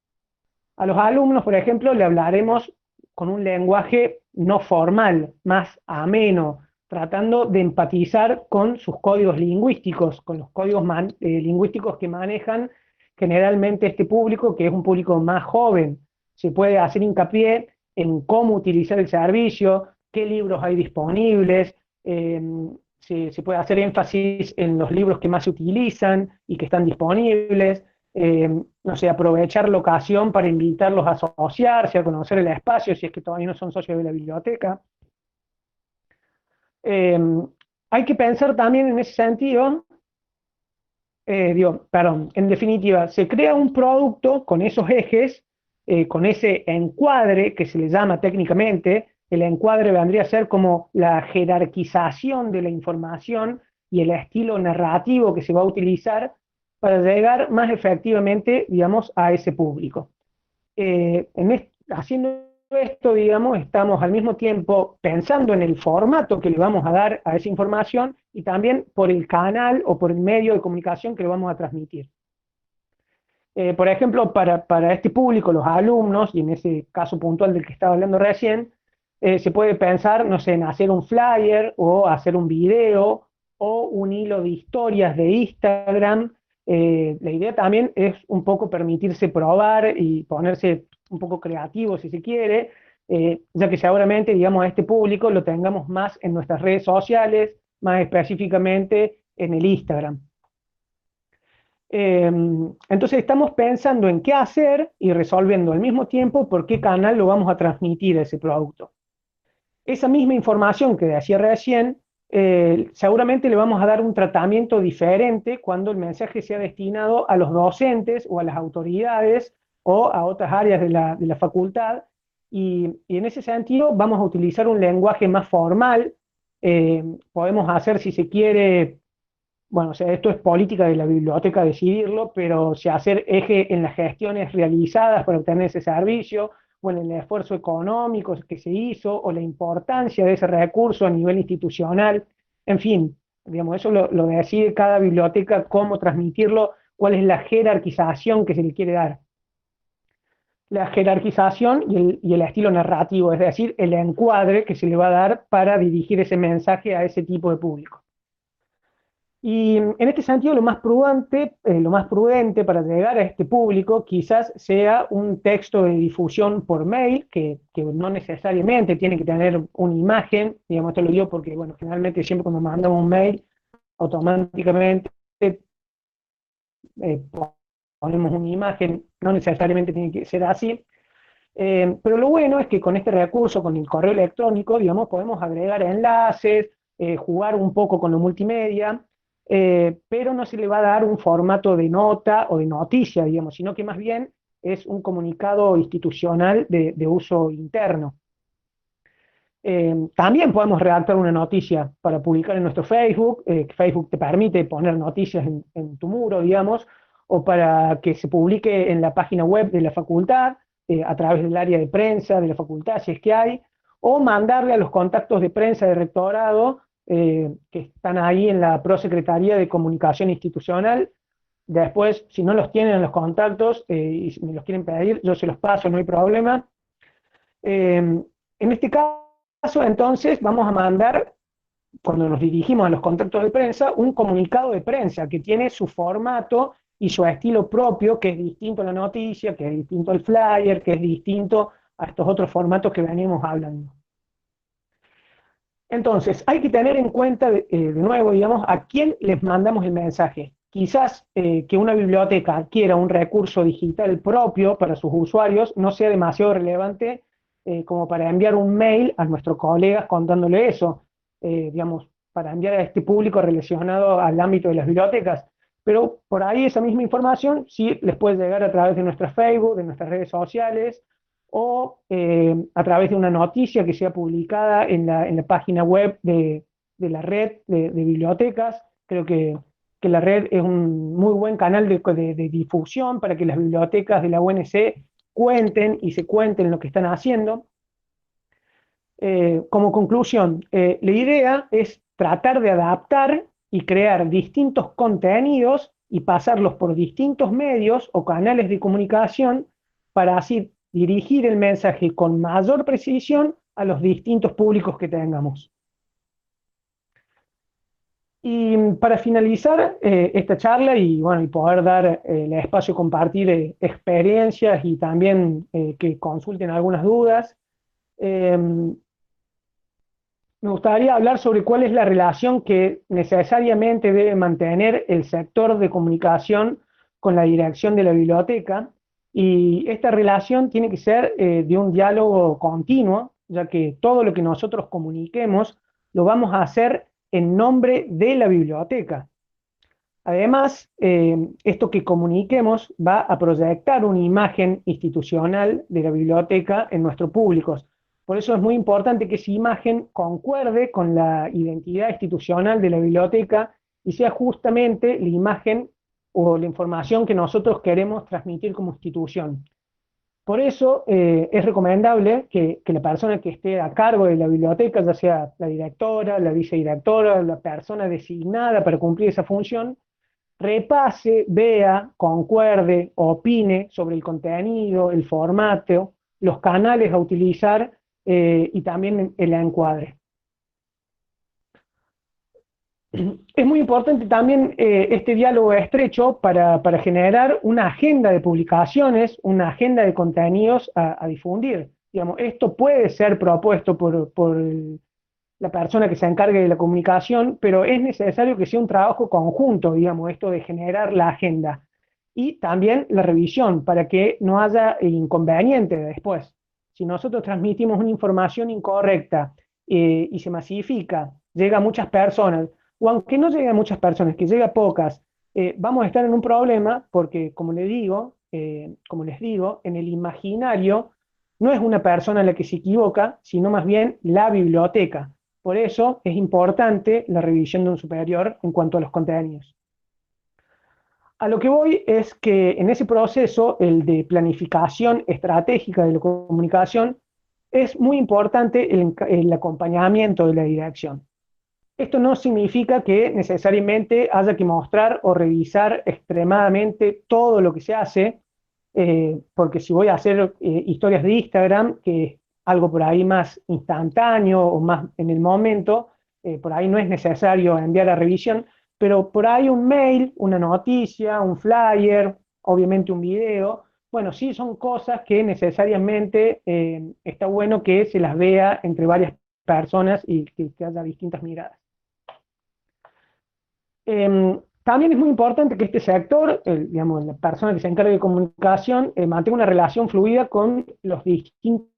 A los alumnos, por ejemplo, le hablaremos con un lenguaje no formal, más ameno, tratando de empatizar con sus códigos lingüísticos, con los códigos lingüísticos que manejan generalmente este público, que es un público más joven. Se puede hacer hincapié en cómo utilizar el servicio, qué libros hay disponibles, se puede hacer énfasis en los libros que más se utilizan y que están disponibles, no sé, aprovechar la ocasión para invitarlos a asociarse, a conocer el espacio, si es que todavía no son socios de la biblioteca. Hay que pensar también en ese sentido, en definitiva, se crea un producto con esos ejes, con ese encuadre que se le llama técnicamente. El encuadre vendría a ser como la jerarquización de la información y el estilo narrativo que se va a utilizar para llegar más efectivamente, digamos, a ese público. Haciendo esto, digamos, estamos al mismo tiempo pensando en el formato que le vamos a dar a esa información y también por el canal o por el medio de comunicación que le vamos a transmitir. Por ejemplo, para este público, los alumnos, y en ese caso puntual del que estaba hablando recién, se puede pensar, no sé, en hacer un flyer o hacer un video o un hilo de historias de Instagram. La idea también es un poco permitirse probar y ponerse un poco creativo si se quiere, ya que seguramente, digamos, a este público lo tengamos más en nuestras redes sociales, más específicamente en el Instagram. Entonces estamos pensando en qué hacer y resolviendo al mismo tiempo por qué canal lo vamos a transmitir ese producto. Esa misma información que decía recién, seguramente le vamos a dar un tratamiento diferente cuando el mensaje sea destinado a los docentes o a las autoridades o a otras áreas de la facultad, y en ese sentido vamos a utilizar un lenguaje más formal. Podemos hacer, si se quiere, bueno, o sea, esto es política de la biblioteca decidirlo, pero si hacer eje en las gestiones realizadas para obtener ese servicio, o en el esfuerzo económico que se hizo, o la importancia de ese recurso a nivel institucional, en fin, digamos, eso lo decide cada biblioteca, cómo transmitirlo, cuál es la jerarquización que se le quiere dar. La jerarquización y el estilo narrativo, es decir, el encuadre que se le va a dar para dirigir ese mensaje a ese tipo de público. Y en este sentido, lo más prudente para llegar a este público quizás sea un texto de difusión por mail, que no necesariamente tiene que tener una imagen, digamos, esto lo digo porque, bueno, generalmente siempre cuando mandamos un mail, automáticamente ponemos una imagen, no necesariamente tiene que ser así, pero lo bueno es que con este recurso, con el correo electrónico, digamos, podemos agregar enlaces, jugar un poco con lo multimedia, pero no se le va a dar un formato de nota o de noticia, digamos, sino que más bien es un comunicado institucional de uso interno. También podemos redactar una noticia para publicar en nuestro Facebook. Facebook te permite poner noticias en tu muro, digamos, o para que se publique en la página web de la facultad, a través del área de prensa de la facultad, si es que hay, o mandarle a los contactos de prensa de rectorado, que están ahí en la Prosecretaría de Comunicación Institucional. Después, si no los tienen en los contactos y me los quieren pedir, yo se los paso, no hay problema. En este caso, entonces, vamos a mandar, cuando nos dirigimos a los contactos de prensa, un comunicado de prensa que tiene su formato y su estilo propio, que es distinto a la noticia, que es distinto al flyer, que es distinto a estos otros formatos que venimos hablando. Entonces, hay que tener en cuenta, de nuevo, digamos, a quién les mandamos el mensaje. Quizás que una biblioteca adquiera un recurso digital propio para sus usuarios no sea demasiado relevante como para enviar un mail a nuestros colegas contándole eso, digamos, para enviar a este público relacionado al ámbito de las bibliotecas. Pero por ahí esa misma información sí les puede llegar a través de nuestra Facebook, de nuestras redes sociales, o a través de una noticia que sea publicada en la página web de la red de bibliotecas. Creo que la red es un muy buen canal de difusión para que las bibliotecas de la UNC cuenten y se cuenten lo que están haciendo. Como conclusión, la idea es tratar de adaptar y crear distintos contenidos y pasarlos por distintos medios o canales de comunicación para así dirigir el mensaje con mayor precisión a los distintos públicos que tengamos. Y para finalizar esta charla y poder dar el espacio a compartir experiencias y también que consulten algunas dudas, me gustaría hablar sobre cuál es la relación que necesariamente debe mantener el sector de comunicación con la dirección de la biblioteca. Y esta relación tiene que ser de un diálogo continuo, ya que todo lo que nosotros comuniquemos lo vamos a hacer en nombre de la biblioteca. Además, esto que comuniquemos va a proyectar una imagen institucional de la biblioteca en nuestros públicos. Por eso es muy importante que esa imagen concuerde con la identidad institucional de la biblioteca y sea justamente la imagen o la información que nosotros queremos transmitir como institución. Por eso es recomendable que la persona que esté a cargo de la biblioteca, ya sea la directora, la vicedirectora, la persona designada para cumplir esa función, repase, vea, concuerde, opine sobre el contenido, el formato, los canales a utilizar y también el encuadre. Es muy importante también este diálogo estrecho para generar una agenda de publicaciones, una agenda de contenidos a difundir. Digamos, esto puede ser propuesto por la persona que se encargue de la comunicación, pero es necesario que sea un trabajo conjunto, digamos, esto de generar la agenda. Y también la revisión, para que no haya inconveniente después. Si nosotros transmitimos una información incorrecta y se masifica, llega a muchas personas, o aunque no llegue a muchas personas, que llegue a pocas, vamos a estar en un problema porque, como les digo, en el imaginario no es una persona la que se equivoca, sino más bien la biblioteca. Por eso es importante la revisión de un superior en cuanto a los contenidos. A lo que voy es que en ese proceso, el de planificación estratégica de la comunicación, es muy importante el acompañamiento de la dirección. Esto no significa que necesariamente haya que mostrar o revisar extremadamente todo lo que se hace, porque si voy a hacer historias de Instagram, que es algo por ahí más instantáneo o más en el momento, por ahí no es necesario enviar a revisión, pero por ahí un mail, una noticia, un flyer, obviamente un video, bueno, sí son cosas que necesariamente está bueno que se las vea entre varias personas y que haya distintas miradas. También es muy importante que este sector, digamos, la persona que se encargue de comunicación, mantenga una relación fluida con los distintos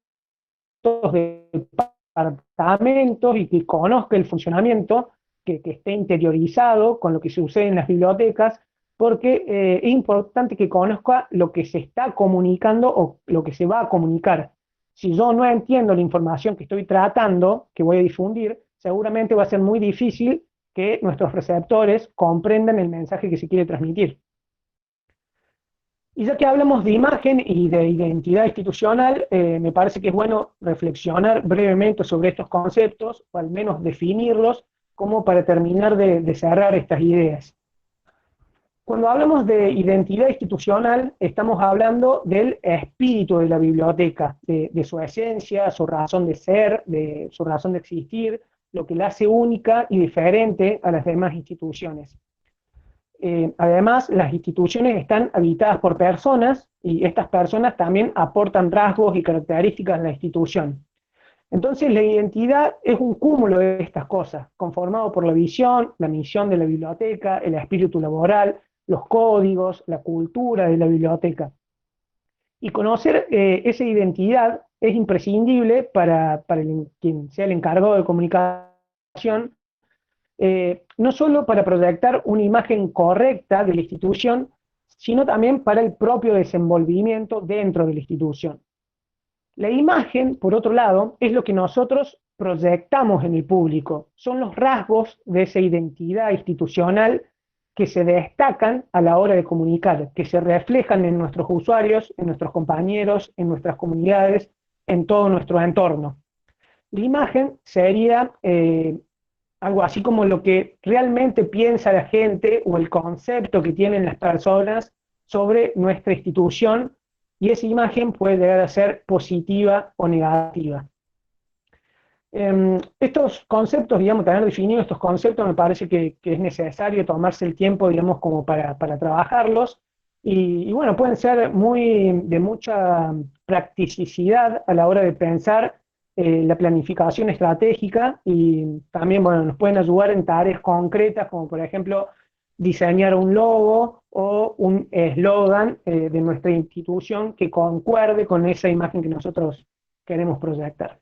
departamentos y que conozca el funcionamiento, que esté interiorizado con lo que sucede en las bibliotecas, porque es importante que conozca lo que se está comunicando o lo que se va a comunicar. Si yo no entiendo la información que estoy tratando, que voy a difundir, seguramente va a ser muy difícil que nuestros receptores comprendan el mensaje que se quiere transmitir. Y ya que hablamos de imagen y de identidad institucional, me parece que es bueno reflexionar brevemente sobre estos conceptos, o al menos definirlos, como para terminar de cerrar estas ideas. Cuando hablamos de identidad institucional, estamos hablando del espíritu de la biblioteca, de su esencia, su razón de ser, de su razón de existir, lo que la hace única y diferente a las demás instituciones. Además, las instituciones están habitadas por personas y estas personas también aportan rasgos y características a la institución. Entonces, la identidad es un cúmulo de estas cosas, conformado por la visión, la misión de la biblioteca, el espíritu laboral, los códigos, la cultura de la biblioteca. Y conocer esa identidad es imprescindible para quien sea el encargado de comunicación, no solo para proyectar una imagen correcta de la institución, sino también para el propio desenvolvimiento dentro de la institución. La imagen, por otro lado, es lo que nosotros proyectamos en el público, son los rasgos de esa identidad institucional que se destacan a la hora de comunicar, que se reflejan en nuestros usuarios, en nuestros compañeros, en nuestras comunidades, en todo nuestro entorno. La imagen sería algo así como lo que realmente piensa la gente o el concepto que tienen las personas sobre nuestra institución, y esa imagen puede llegar a ser positiva o negativa. Estos conceptos, digamos, tener definidos estos conceptos, me parece que es necesario tomarse el tiempo, digamos, como para trabajarlos, y bueno, pueden ser de mucha practicidad a la hora de pensar la planificación estratégica, y también, bueno, nos pueden ayudar en tareas concretas, como por ejemplo, diseñar un logo o un eslogan de nuestra institución que concuerde con esa imagen que nosotros queremos proyectar.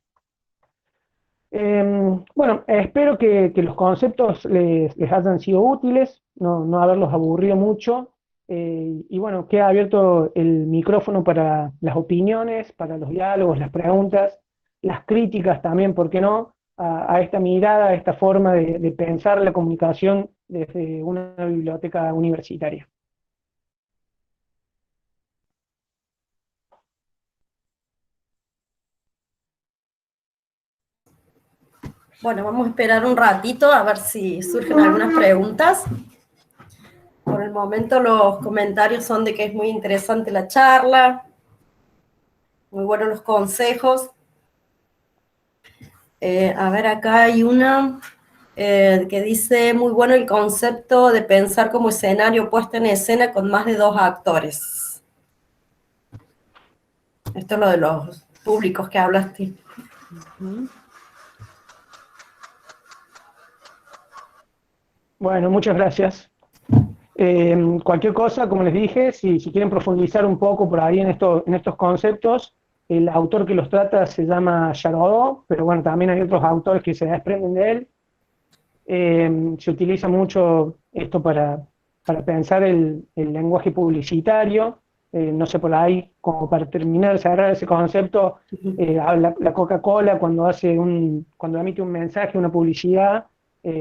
Bueno, espero que los conceptos les hayan sido útiles, no haberlos aburrido mucho, y bueno, queda abierto el micrófono para las opiniones, para los diálogos, las preguntas, las críticas también, ¿por qué no?, a esta mirada, a esta forma de pensar la comunicación desde una biblioteca universitaria. Bueno, vamos a esperar un ratito a ver si surgen algunas preguntas. Por el momento los comentarios son de que es muy interesante la charla, muy buenos los consejos. A ver, acá hay una que dice, muy bueno el concepto de pensar como escenario puesto en escena con más de 2 actores. Esto es lo de los públicos que hablaste. Bueno, muchas gracias. Cualquier cosa, como les dije, si quieren profundizar un poco por ahí en estos conceptos, el autor que los trata se llama Charodot, pero bueno, también hay otros autores que se desprenden de él. Se utiliza mucho esto para pensar el lenguaje publicitario. No sé, por ahí, como para terminar, cerrar ese concepto, la Coca-Cola cuando emite un mensaje, una publicidad,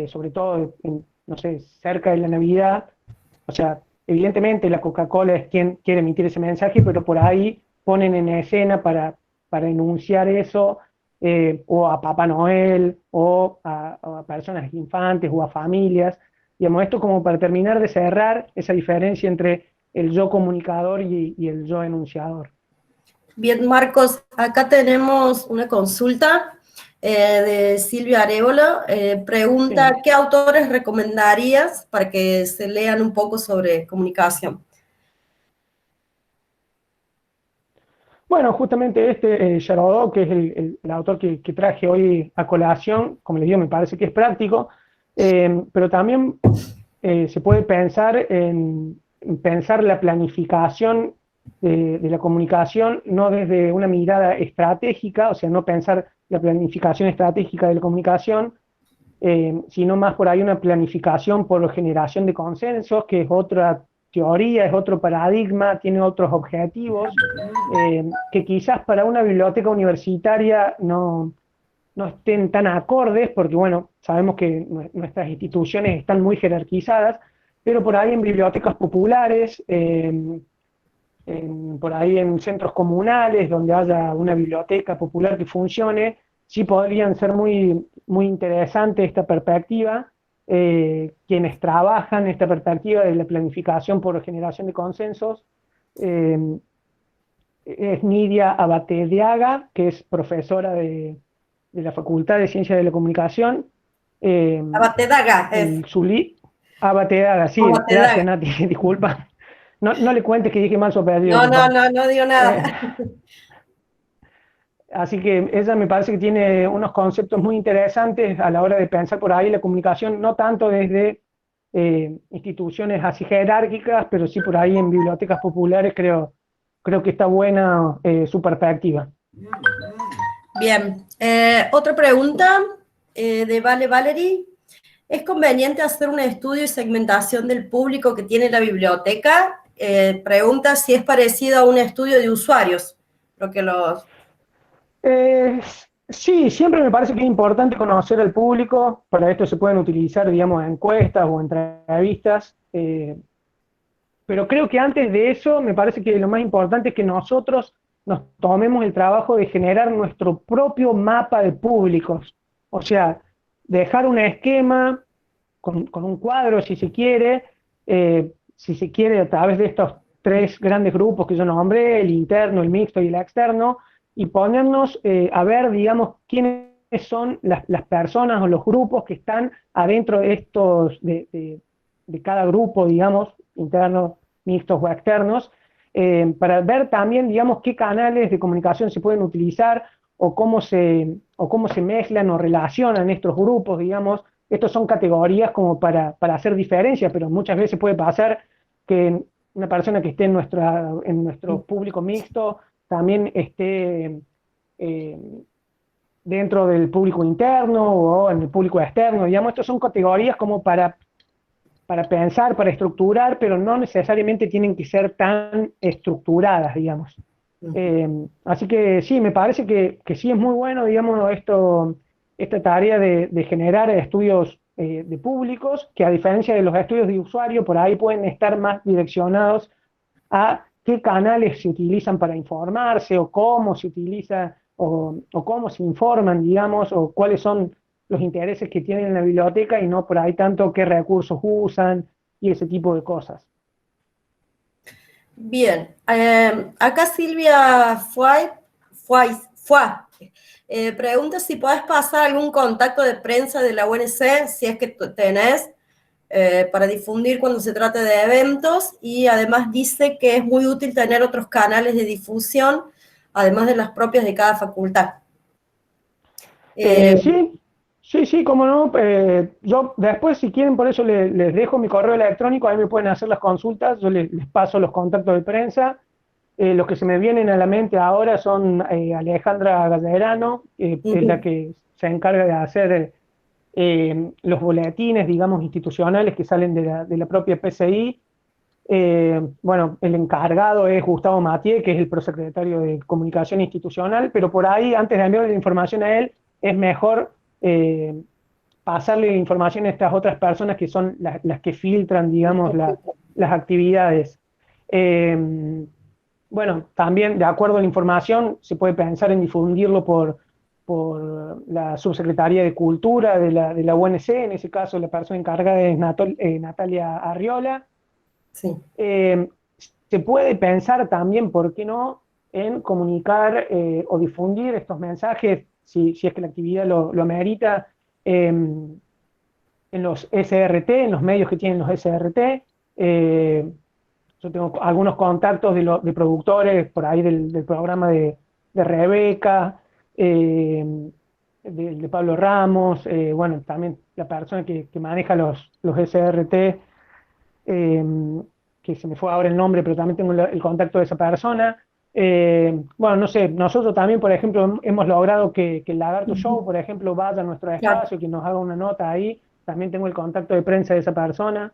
sobre todo, no sé, cerca de la Navidad, o sea, evidentemente la Coca-Cola es quien quiere emitir ese mensaje, pero por ahí ponen en escena para enunciar eso, o a Papá Noel, o a personas infantes, o a familias. Digamos, esto como para terminar de cerrar esa diferencia entre el yo comunicador y el yo enunciador. Bien, Marcos, acá tenemos una consulta de Silvia Arevalo. Pregunta, Sí. ¿qué autores recomendarías para que se lean un poco sobre comunicación? Bueno, justamente Charodot, que es el autor que traje hoy a colación, como les digo, me parece que es práctico, pero también se puede pensar en pensar la planificación de la comunicación no desde una mirada estratégica, o sea, no pensar la planificación estratégica de la comunicación, sino más por ahí una planificación por generación de consensos, que es otra teoría, es otro paradigma, tiene otros objetivos, que quizás para una biblioteca universitaria no estén tan acordes, porque bueno, sabemos que nuestras instituciones están muy jerarquizadas, pero por ahí en bibliotecas populares, por ahí en centros comunales donde haya una biblioteca popular que funcione, sí podrían ser muy interesante esta perspectiva. Quienes trabajan esta perspectiva de la planificación por generación de consensos, eh, es Nidia Abateaga, que es profesora de la Facultad de Ciencias de la Comunicación. Abateaga es. Abateaga, sí, Abateaga. gracias Nati, disculpa. No le cuentes que dije mal su apellido, No, por favor. no digo Eh, nada. Así que ella me parece que tiene unos conceptos muy interesantes a la hora de pensar por ahí la comunicación, no tanto desde instituciones así jerárquicas, pero sí por ahí en bibliotecas populares creo que está buena su perspectiva. Bien, otra pregunta de Vale Valerie. ¿Es conveniente hacer un estudio y segmentación del público que tiene la biblioteca? Pregunta si es parecido a un estudio de usuarios. Lo que los... Eh, sí, siempre me parece que es importante conocer al público. Para esto se pueden utilizar, digamos, encuestas o entrevistas. Pero creo que antes de eso, me parece que lo más importante es que nosotros nos tomemos el trabajo de generar nuestro propio mapa de públicos. O sea, dejar un esquema con un cuadro, si se quiere, a través de estos 3 grandes grupos que yo nombré, el interno, el mixto y el externo, y ponernos a ver, digamos, quiénes son las personas o los grupos que están adentro de de cada grupo, digamos, internos, mixtos o externos, para ver también, digamos, qué canales de comunicación se pueden utilizar o cómo se mezclan o relacionan estos grupos, digamos. Estos son categorías como para hacer diferencia, pero muchas veces puede pasar que una persona que esté en nuestro público mixto también esté eh, dentro del público interno o en el público externo. Digamos, estas son categorías como para pensar, para estructurar, pero no necesariamente tienen que ser tan estructuradas, digamos. Así que sí, me parece que sí es muy bueno, digamos, esta tarea de generar estudios de públicos, que a diferencia de los estudios de usuario, por ahí pueden estar más direccionados a qué canales se utilizan para informarse, o cómo se utiliza, o cómo se informan, digamos, o cuáles son los intereses que tienen en la biblioteca, y no por ahí tanto qué recursos usan y ese tipo de cosas. Bien, acá Silvia pregunta si podés pasar algún contacto de prensa de la UNC, si es que tenés, para difundir cuando se trate de eventos, y además dice que es muy útil tener otros canales de difusión, además de las propias de cada facultad. Sí, cómo no. Yo después, si quieren, por eso les dejo mi correo electrónico, ahí me pueden hacer las consultas, yo les paso los contactos de prensa. Los que se me vienen a la mente ahora son Alejandra Gallerano, es la que se encarga de hacer los boletines, digamos, institucionales que salen de la propia PCI. Bueno, el encargado es Gustavo Mathieu, que es el prosecretario de Comunicación Institucional, pero por ahí, antes de enviarle la información a él, es mejor pasarle información a estas otras personas que son las que filtran, digamos, las actividades. Bueno, también, de acuerdo a la información, se puede pensar en difundirlo por la Subsecretaría de Cultura de la UNC, en ese caso la persona encargada es Natalia Arriola. Sí. Se puede pensar también, ¿por qué no?, en comunicar o difundir estos mensajes, si es que la actividad lo amerita, en los SRT, en los medios que tienen los SRT. Yo tengo algunos contactos de productores por ahí del programa de Rebeca, de Pablo Ramos, bueno, también la persona que maneja los SRT, que se me fue ahora el nombre, pero también tengo el contacto de esa persona. Bueno, no sé, nosotros también, por ejemplo, hemos logrado que el Lagarto Show, por ejemplo, vaya a nuestro espacio, que nos haga una nota ahí. También tengo el contacto de prensa de esa persona,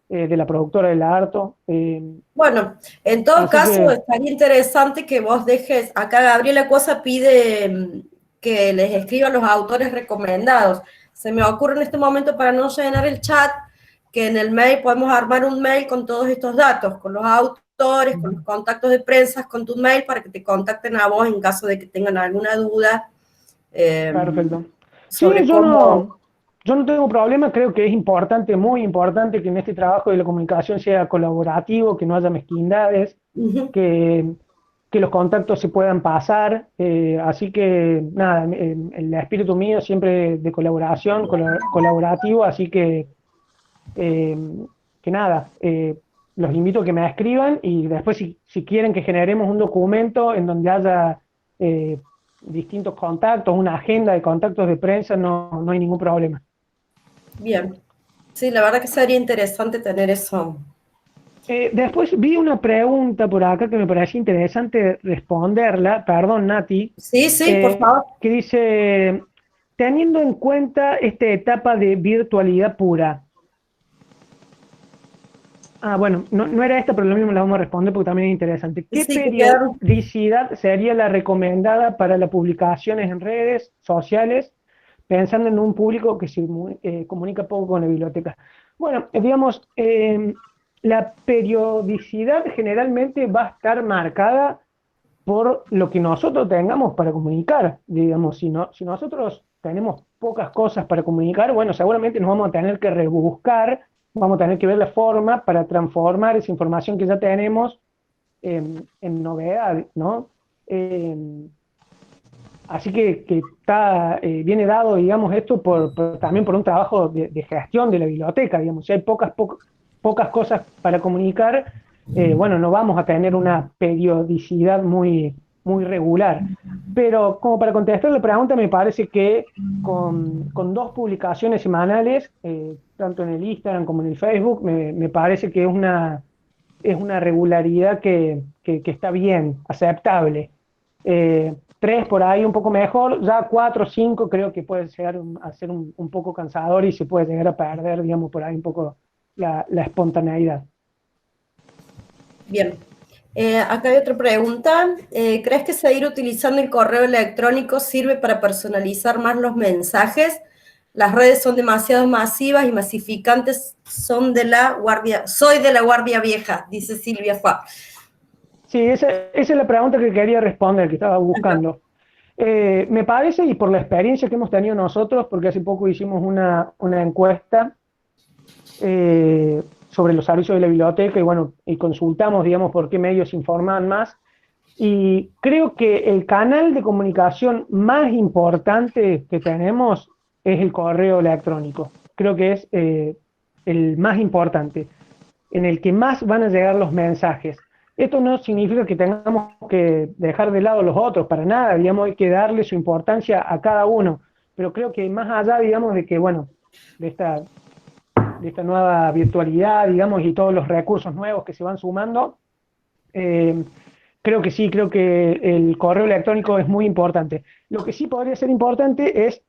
de la productora del Lagarto. Bueno, en todo caso, estaría interesante que vos dejes, acá Gabriela Cosa pide que les escriban los autores recomendados. Se me ocurre en este momento, para no llenar el chat, que en el mail podemos armar un mail con todos estos datos, con los autores, con los contactos de prensa, con tu mail, para que te contacten a vos en caso de que tengan alguna duda. Perfecto. Sí, yo no tengo problema, creo que es importante, muy importante, que en este trabajo de la comunicación sea colaborativo, que no haya mezquindades, que los contactos se puedan pasar, así que nada, el espíritu mío siempre de colaboración, colaborativo, así que nada, los invito a que me escriban, y después si quieren que generemos un documento en donde haya distintos contactos, una agenda de contactos de prensa, no hay ningún problema. Bien, sí, la verdad que sería interesante tener eso. Después vi una pregunta por acá que me parecía interesante responderla, perdón, Nati. Sí, por favor. Que dice, teniendo en cuenta esta etapa de virtualidad pura. Bueno, no era esta, pero lo mismo la vamos a responder porque también es interesante. ¿Qué periodicidad sería la recomendada para las publicaciones en redes sociales, pensando en un público que se comunica poco con la biblioteca? Bueno, digamos, la periodicidad generalmente va a estar marcada por lo que nosotros tengamos para comunicar. Digamos, si nosotros tenemos pocas cosas para comunicar, bueno, seguramente nos vamos a tener que rebuscar, vamos a tener que ver la forma para transformar esa información que ya tenemos en novedad, ¿no? Así que viene dado, digamos, esto también por un trabajo de gestión de la biblioteca, digamos. Si hay pocas cosas para comunicar, bueno, no vamos a tener una periodicidad muy regular. Pero como para contestar la pregunta, me parece que con 2 publicaciones semanales, tanto en el Instagram como en el Facebook, me parece que es una regularidad que está bien, aceptable. 3 por ahí un poco mejor, ya 4 o 5 creo que puede llegar a ser un poco cansador y se puede llegar a perder, digamos, por ahí un poco la espontaneidad. Bien. Acá hay otra pregunta. ¿Crees que seguir utilizando el correo electrónico sirve para personalizar más los mensajes? las redes son demasiado masivas y masificantes, soy de la guardia vieja, dice Silvia Fa. Sí, esa es la pregunta que quería responder, que estaba buscando. Me parece, y por la experiencia que hemos tenido nosotros, porque hace poco hicimos una encuesta sobre los servicios de la biblioteca y bueno, y consultamos, digamos, por qué medios informan más. Y creo que el canal de comunicación más importante que tenemos es el correo electrónico. Creo que es el más importante, en el que más van a llegar los mensajes. Esto no significa que tengamos que dejar de lado los otros, para nada, digamos, hay que darle su importancia a cada uno. Pero creo que más allá, digamos, de que, bueno, de esta nueva virtualidad, digamos, y todos los recursos nuevos que se van sumando, creo que sí, creo que el correo electrónico es muy importante. Lo que sí podría ser importante es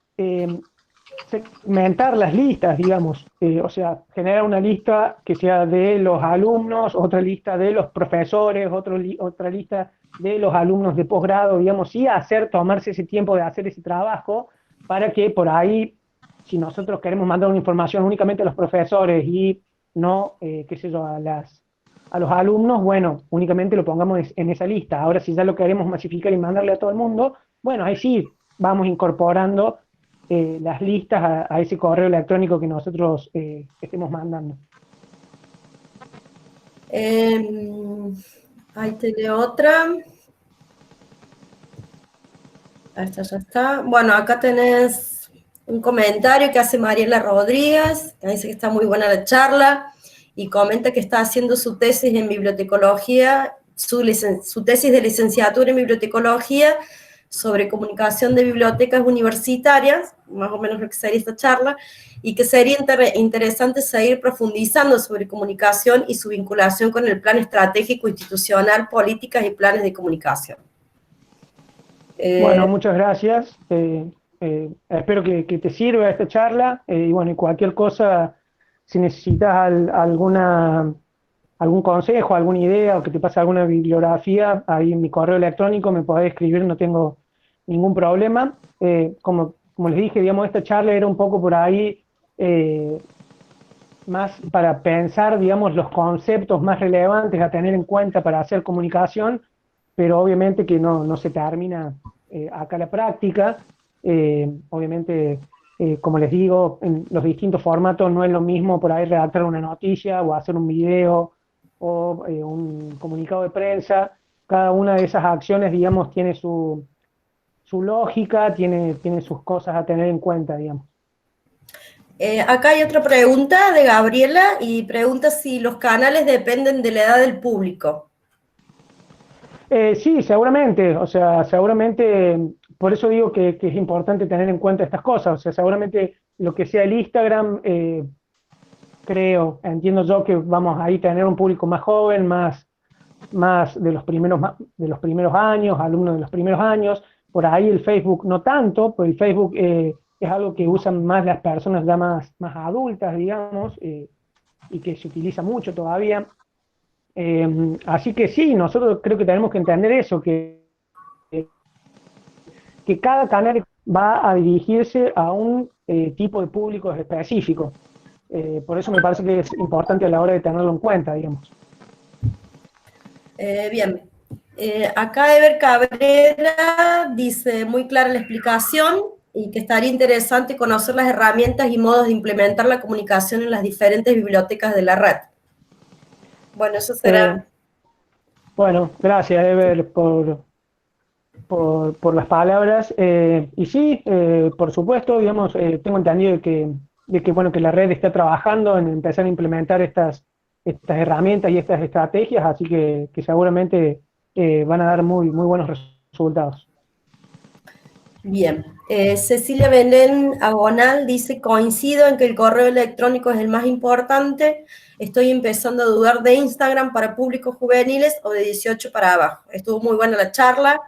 segmentar las listas, digamos, o sea, generar una lista que sea de los alumnos, otra lista de los profesores, otra lista de los alumnos de posgrado, digamos, y tomarse ese tiempo de hacer ese trabajo para que por ahí, si nosotros queremos mandar una información únicamente a los profesores y no, qué sé yo, a los alumnos, bueno, únicamente lo pongamos en esa lista. Ahora, si ya lo queremos masificar y mandarle a todo el mundo, bueno, ahí sí vamos incorporando las listas a ese correo electrónico que nosotros estemos mandando. Ahí te leo otra. Esta ya está. Bueno, acá tenés un comentario que hace Mariela Rodríguez, que dice que está muy buena la charla, y comenta que está haciendo su tesis en bibliotecología, su tesis de licenciatura en bibliotecología, sobre comunicación de bibliotecas universitarias, más o menos lo que sería esta charla, y que sería interesante seguir profundizando sobre comunicación y su vinculación con el plan estratégico institucional, políticas y planes de comunicación. Bueno, muchas gracias. Espero que te sirva esta charla y bueno, y cualquier cosa, si necesitas algún consejo, alguna idea o que te pase alguna bibliografía, ahí en mi correo electrónico me podés escribir, no tengo ningún problema. Como les dije, digamos, esta charla era un poco por ahí más para pensar, digamos, los conceptos más relevantes a tener en cuenta para hacer comunicación, pero obviamente que no se termina acá la práctica. Obviamente, como les digo, en los distintos formatos no es lo mismo por ahí redactar una noticia o hacer un video o un comunicado de prensa. Cada una de esas acciones, digamos, tiene su lógica, tiene sus cosas a tener en cuenta, digamos. Acá hay otra pregunta de Gabriela y pregunta si los canales dependen de la edad del público. Sí, seguramente, o sea, seguramente, por eso digo que es importante tener en cuenta estas cosas, o sea, seguramente lo que sea el Instagram, entiendo yo que vamos ahí a tener un público más joven, más de los primeros años, alumnos de los primeros años. Por ahí el Facebook no tanto, pues el Facebook es algo que usan más las personas ya más adultas, digamos, y que se utiliza mucho todavía. Así que sí, nosotros creo que tenemos que entender eso, que cada canal va a dirigirse a un tipo de público específico. Por eso me parece que es importante a la hora de tenerlo en cuenta, digamos. Bien. Acá Ever Cabrera dice, muy clara la explicación y que estaría interesante conocer las herramientas y modos de implementar la comunicación en las diferentes bibliotecas de la red. Bueno, eso será. Bueno, gracias, Ever, por las palabras. Y sí, por supuesto, digamos, tengo entendido bueno, que la red está trabajando en empezar a implementar estas herramientas y estas estrategias, así que seguramente van a dar muy buenos resultados. Bien. Cecilia Belén Agonal dice, coincido en que el correo electrónico es el más importante. Estoy empezando a dudar de Instagram para públicos juveniles o de 18 para abajo. Estuvo muy buena la charla.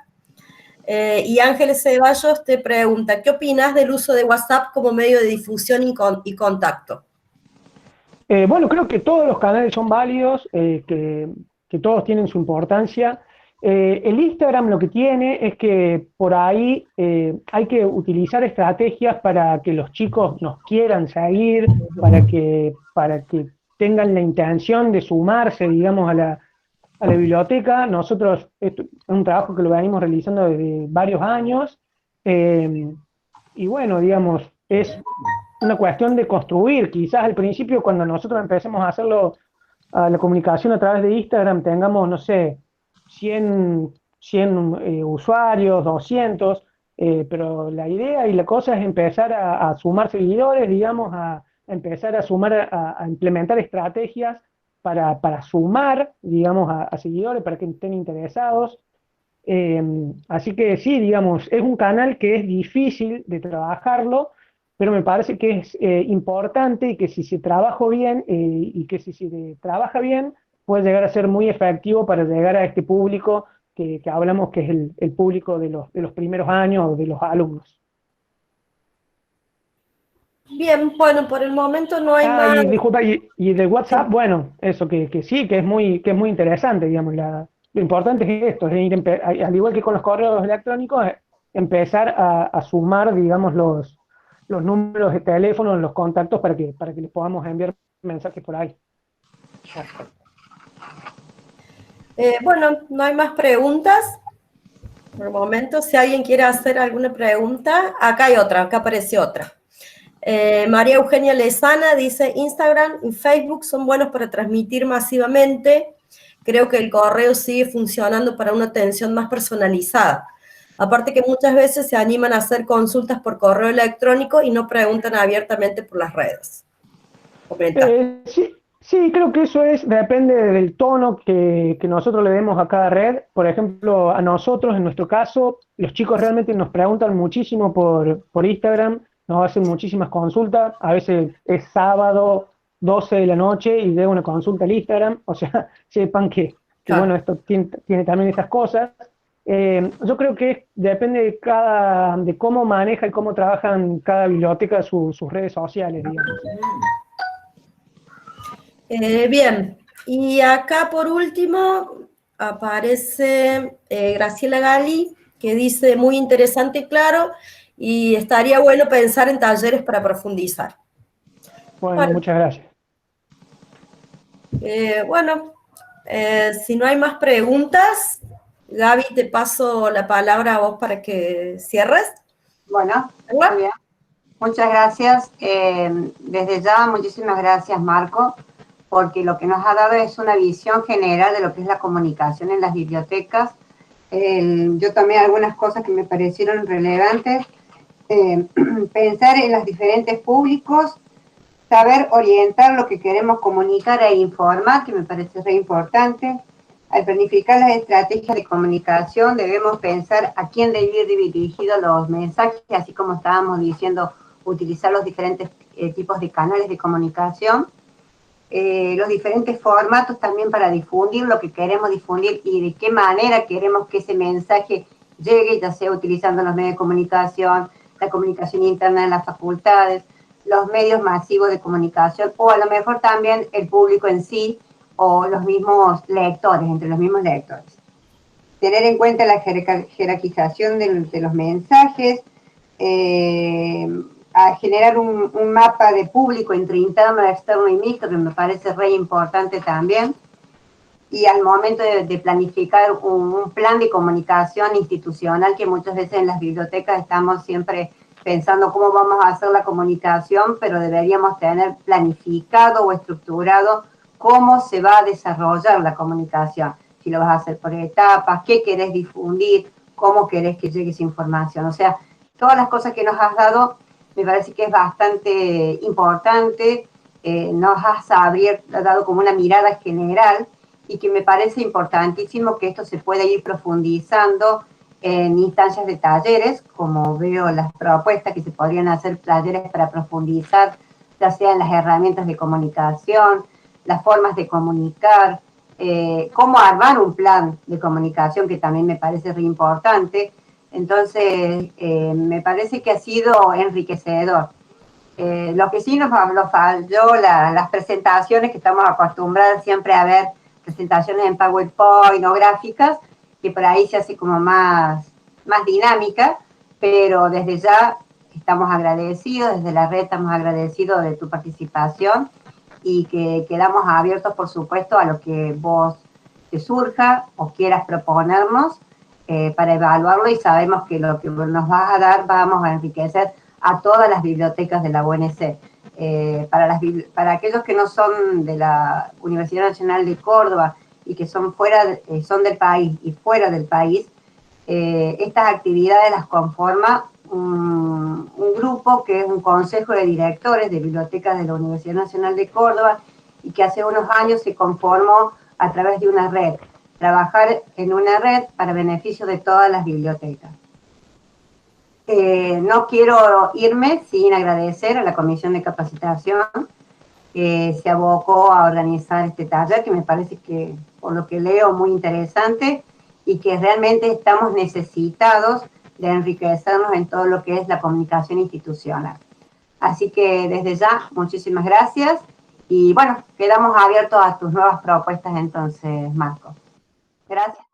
Y Ángeles Ceballos te pregunta, ¿qué opinas del uso de WhatsApp como medio de difusión y contacto? Bueno, creo que todos los canales son válidos, que todos tienen su importancia El Instagram lo que tiene es que por ahí hay que utilizar estrategias para que los chicos nos quieran seguir, para que tengan la intención de sumarse, digamos, a la biblioteca. Nosotros, esto es un trabajo que lo venimos realizando desde varios años, eh, y bueno, digamos, es una cuestión de construir. Quizás al principio, cuando nosotros empecemos a hacerlo, a la comunicación a través de Instagram, tengamos, no sé, 100 usuarios, 200, pero la idea y la cosa es empezar a sumar seguidores, digamos, a empezar a sumar, a implementar estrategias para sumar, digamos, a seguidores, para que estén interesados. Así que sí, digamos, es un canal que es difícil de trabajarlo, pero me parece que es importante y que si se trabaja bien, y que si se trabaja bien, puede llegar a ser muy efectivo para llegar a este público que hablamos que es el público de los primeros años, de los alumnos. Bien, bueno, por el momento no hay Ah, más. y disculpa, y del WhatsApp, bueno, eso que sí, que es muy interesante, digamos, lo importante es esto, es ir al igual que con los correos electrónicos, empezar a sumar, digamos, los números de teléfono, los contactos para que les podamos enviar mensajes por ahí. Bueno, no hay más preguntas. Por el momento, si alguien quiere hacer alguna pregunta, acá hay otra, acá apareció otra. María Eugenia Lezana dice, Instagram y Facebook son buenos para transmitir masivamente. Creo que el correo sigue funcionando para una atención más personalizada. Aparte que muchas veces se animan a hacer consultas por correo electrónico y no preguntan abiertamente por las redes. Sí, creo que eso depende del tono que nosotros le demos a cada red. Por ejemplo, a nosotros, en nuestro caso, los chicos realmente nos preguntan muchísimo por Instagram, nos hacen muchísimas consultas. A veces es sábado, 12 de la noche, y llega una consulta al Instagram. O sea, sepan que Claro. bueno, esto tiene también esas cosas. Yo creo que depende de cómo maneja y cómo trabajan cada biblioteca sus redes sociales, digamos. Bien, y acá por último aparece Graciela Gali, que dice muy interesante y claro, y estaría bueno pensar en talleres para profundizar. Bueno, muchas gracias. Bueno, si no hay más preguntas, Gaby, te paso la palabra a vos para que cierres. Bueno, muy bien. Muchas gracias. Desde ya, muchísimas gracias, Marco, porque lo que nos ha dado es una visión general de lo que es la comunicación en las bibliotecas. Yo tomé algunas cosas que me parecieron relevantes. Pensar en los diferentes públicos, saber orientar lo que queremos comunicar e informar, que me parece re importante. Al planificar las estrategias de comunicación debemos pensar a quién deben ir dirigidos los mensajes, así como estábamos diciendo, utilizar los diferentes tipos de canales de comunicación, los diferentes formatos también para difundir lo que queremos difundir y de qué manera queremos que ese mensaje llegue, ya sea utilizando los medios de comunicación, la comunicación interna en las facultades, los medios masivos de comunicación, o a lo mejor también el público en sí, o los mismos lectores, entre los mismos lectores. Tener en cuenta la jerarquización de los mensajes, a generar un mapa de público entre interno, externo y mixto, que me parece re importante también, y al momento de planificar un plan de comunicación institucional, que muchas veces en las bibliotecas estamos siempre pensando cómo vamos a hacer la comunicación, pero deberíamos tener planificado o estructurado cómo se va a desarrollar la comunicación. Si lo vas a hacer por etapas, qué querés difundir, cómo querés que llegue esa información. O sea, todas las cosas que nos has dado me parece que es bastante importante. Nos has dado como una mirada general y que me parece importantísimo que esto se pueda ir profundizando en instancias de talleres, como veo las propuestas que se podrían hacer talleres para profundizar, ya sea en las herramientas de comunicación, las formas de comunicar, cómo armar un plan de comunicación, que también me parece re importante. Entonces, me parece que ha sido enriquecedor. Lo que sí nos falló, las presentaciones, que estamos acostumbrados siempre a ver presentaciones en PowerPoint o gráficas, que por ahí se hace como más dinámica, pero desde ya estamos agradecidos, desde la red estamos agradecidos de tu participación y que quedamos abiertos, por supuesto, a lo que vos te surja o quieras proponernos para evaluarlo, y sabemos que lo que nos vas a dar vamos a enriquecer a todas las bibliotecas de la UNC. Para aquellos que no son de la Universidad Nacional de Córdoba y que son son del país y fuera del país, estas actividades las conforma un grupo que es un consejo de directores de bibliotecas de la Universidad Nacional de Córdoba y que hace unos años se conformó a través de una red, trabajar en una red para beneficio de todas las bibliotecas. No quiero irme sin agradecer a la Comisión de Capacitación que se abocó a organizar este taller, que me parece que, por lo que leo, muy interesante y que realmente estamos necesitados de enriquecernos en todo lo que es la comunicación institucional. Así que desde ya, muchísimas gracias y bueno, quedamos abiertos a tus nuevas propuestas entonces, Marco. Gracias.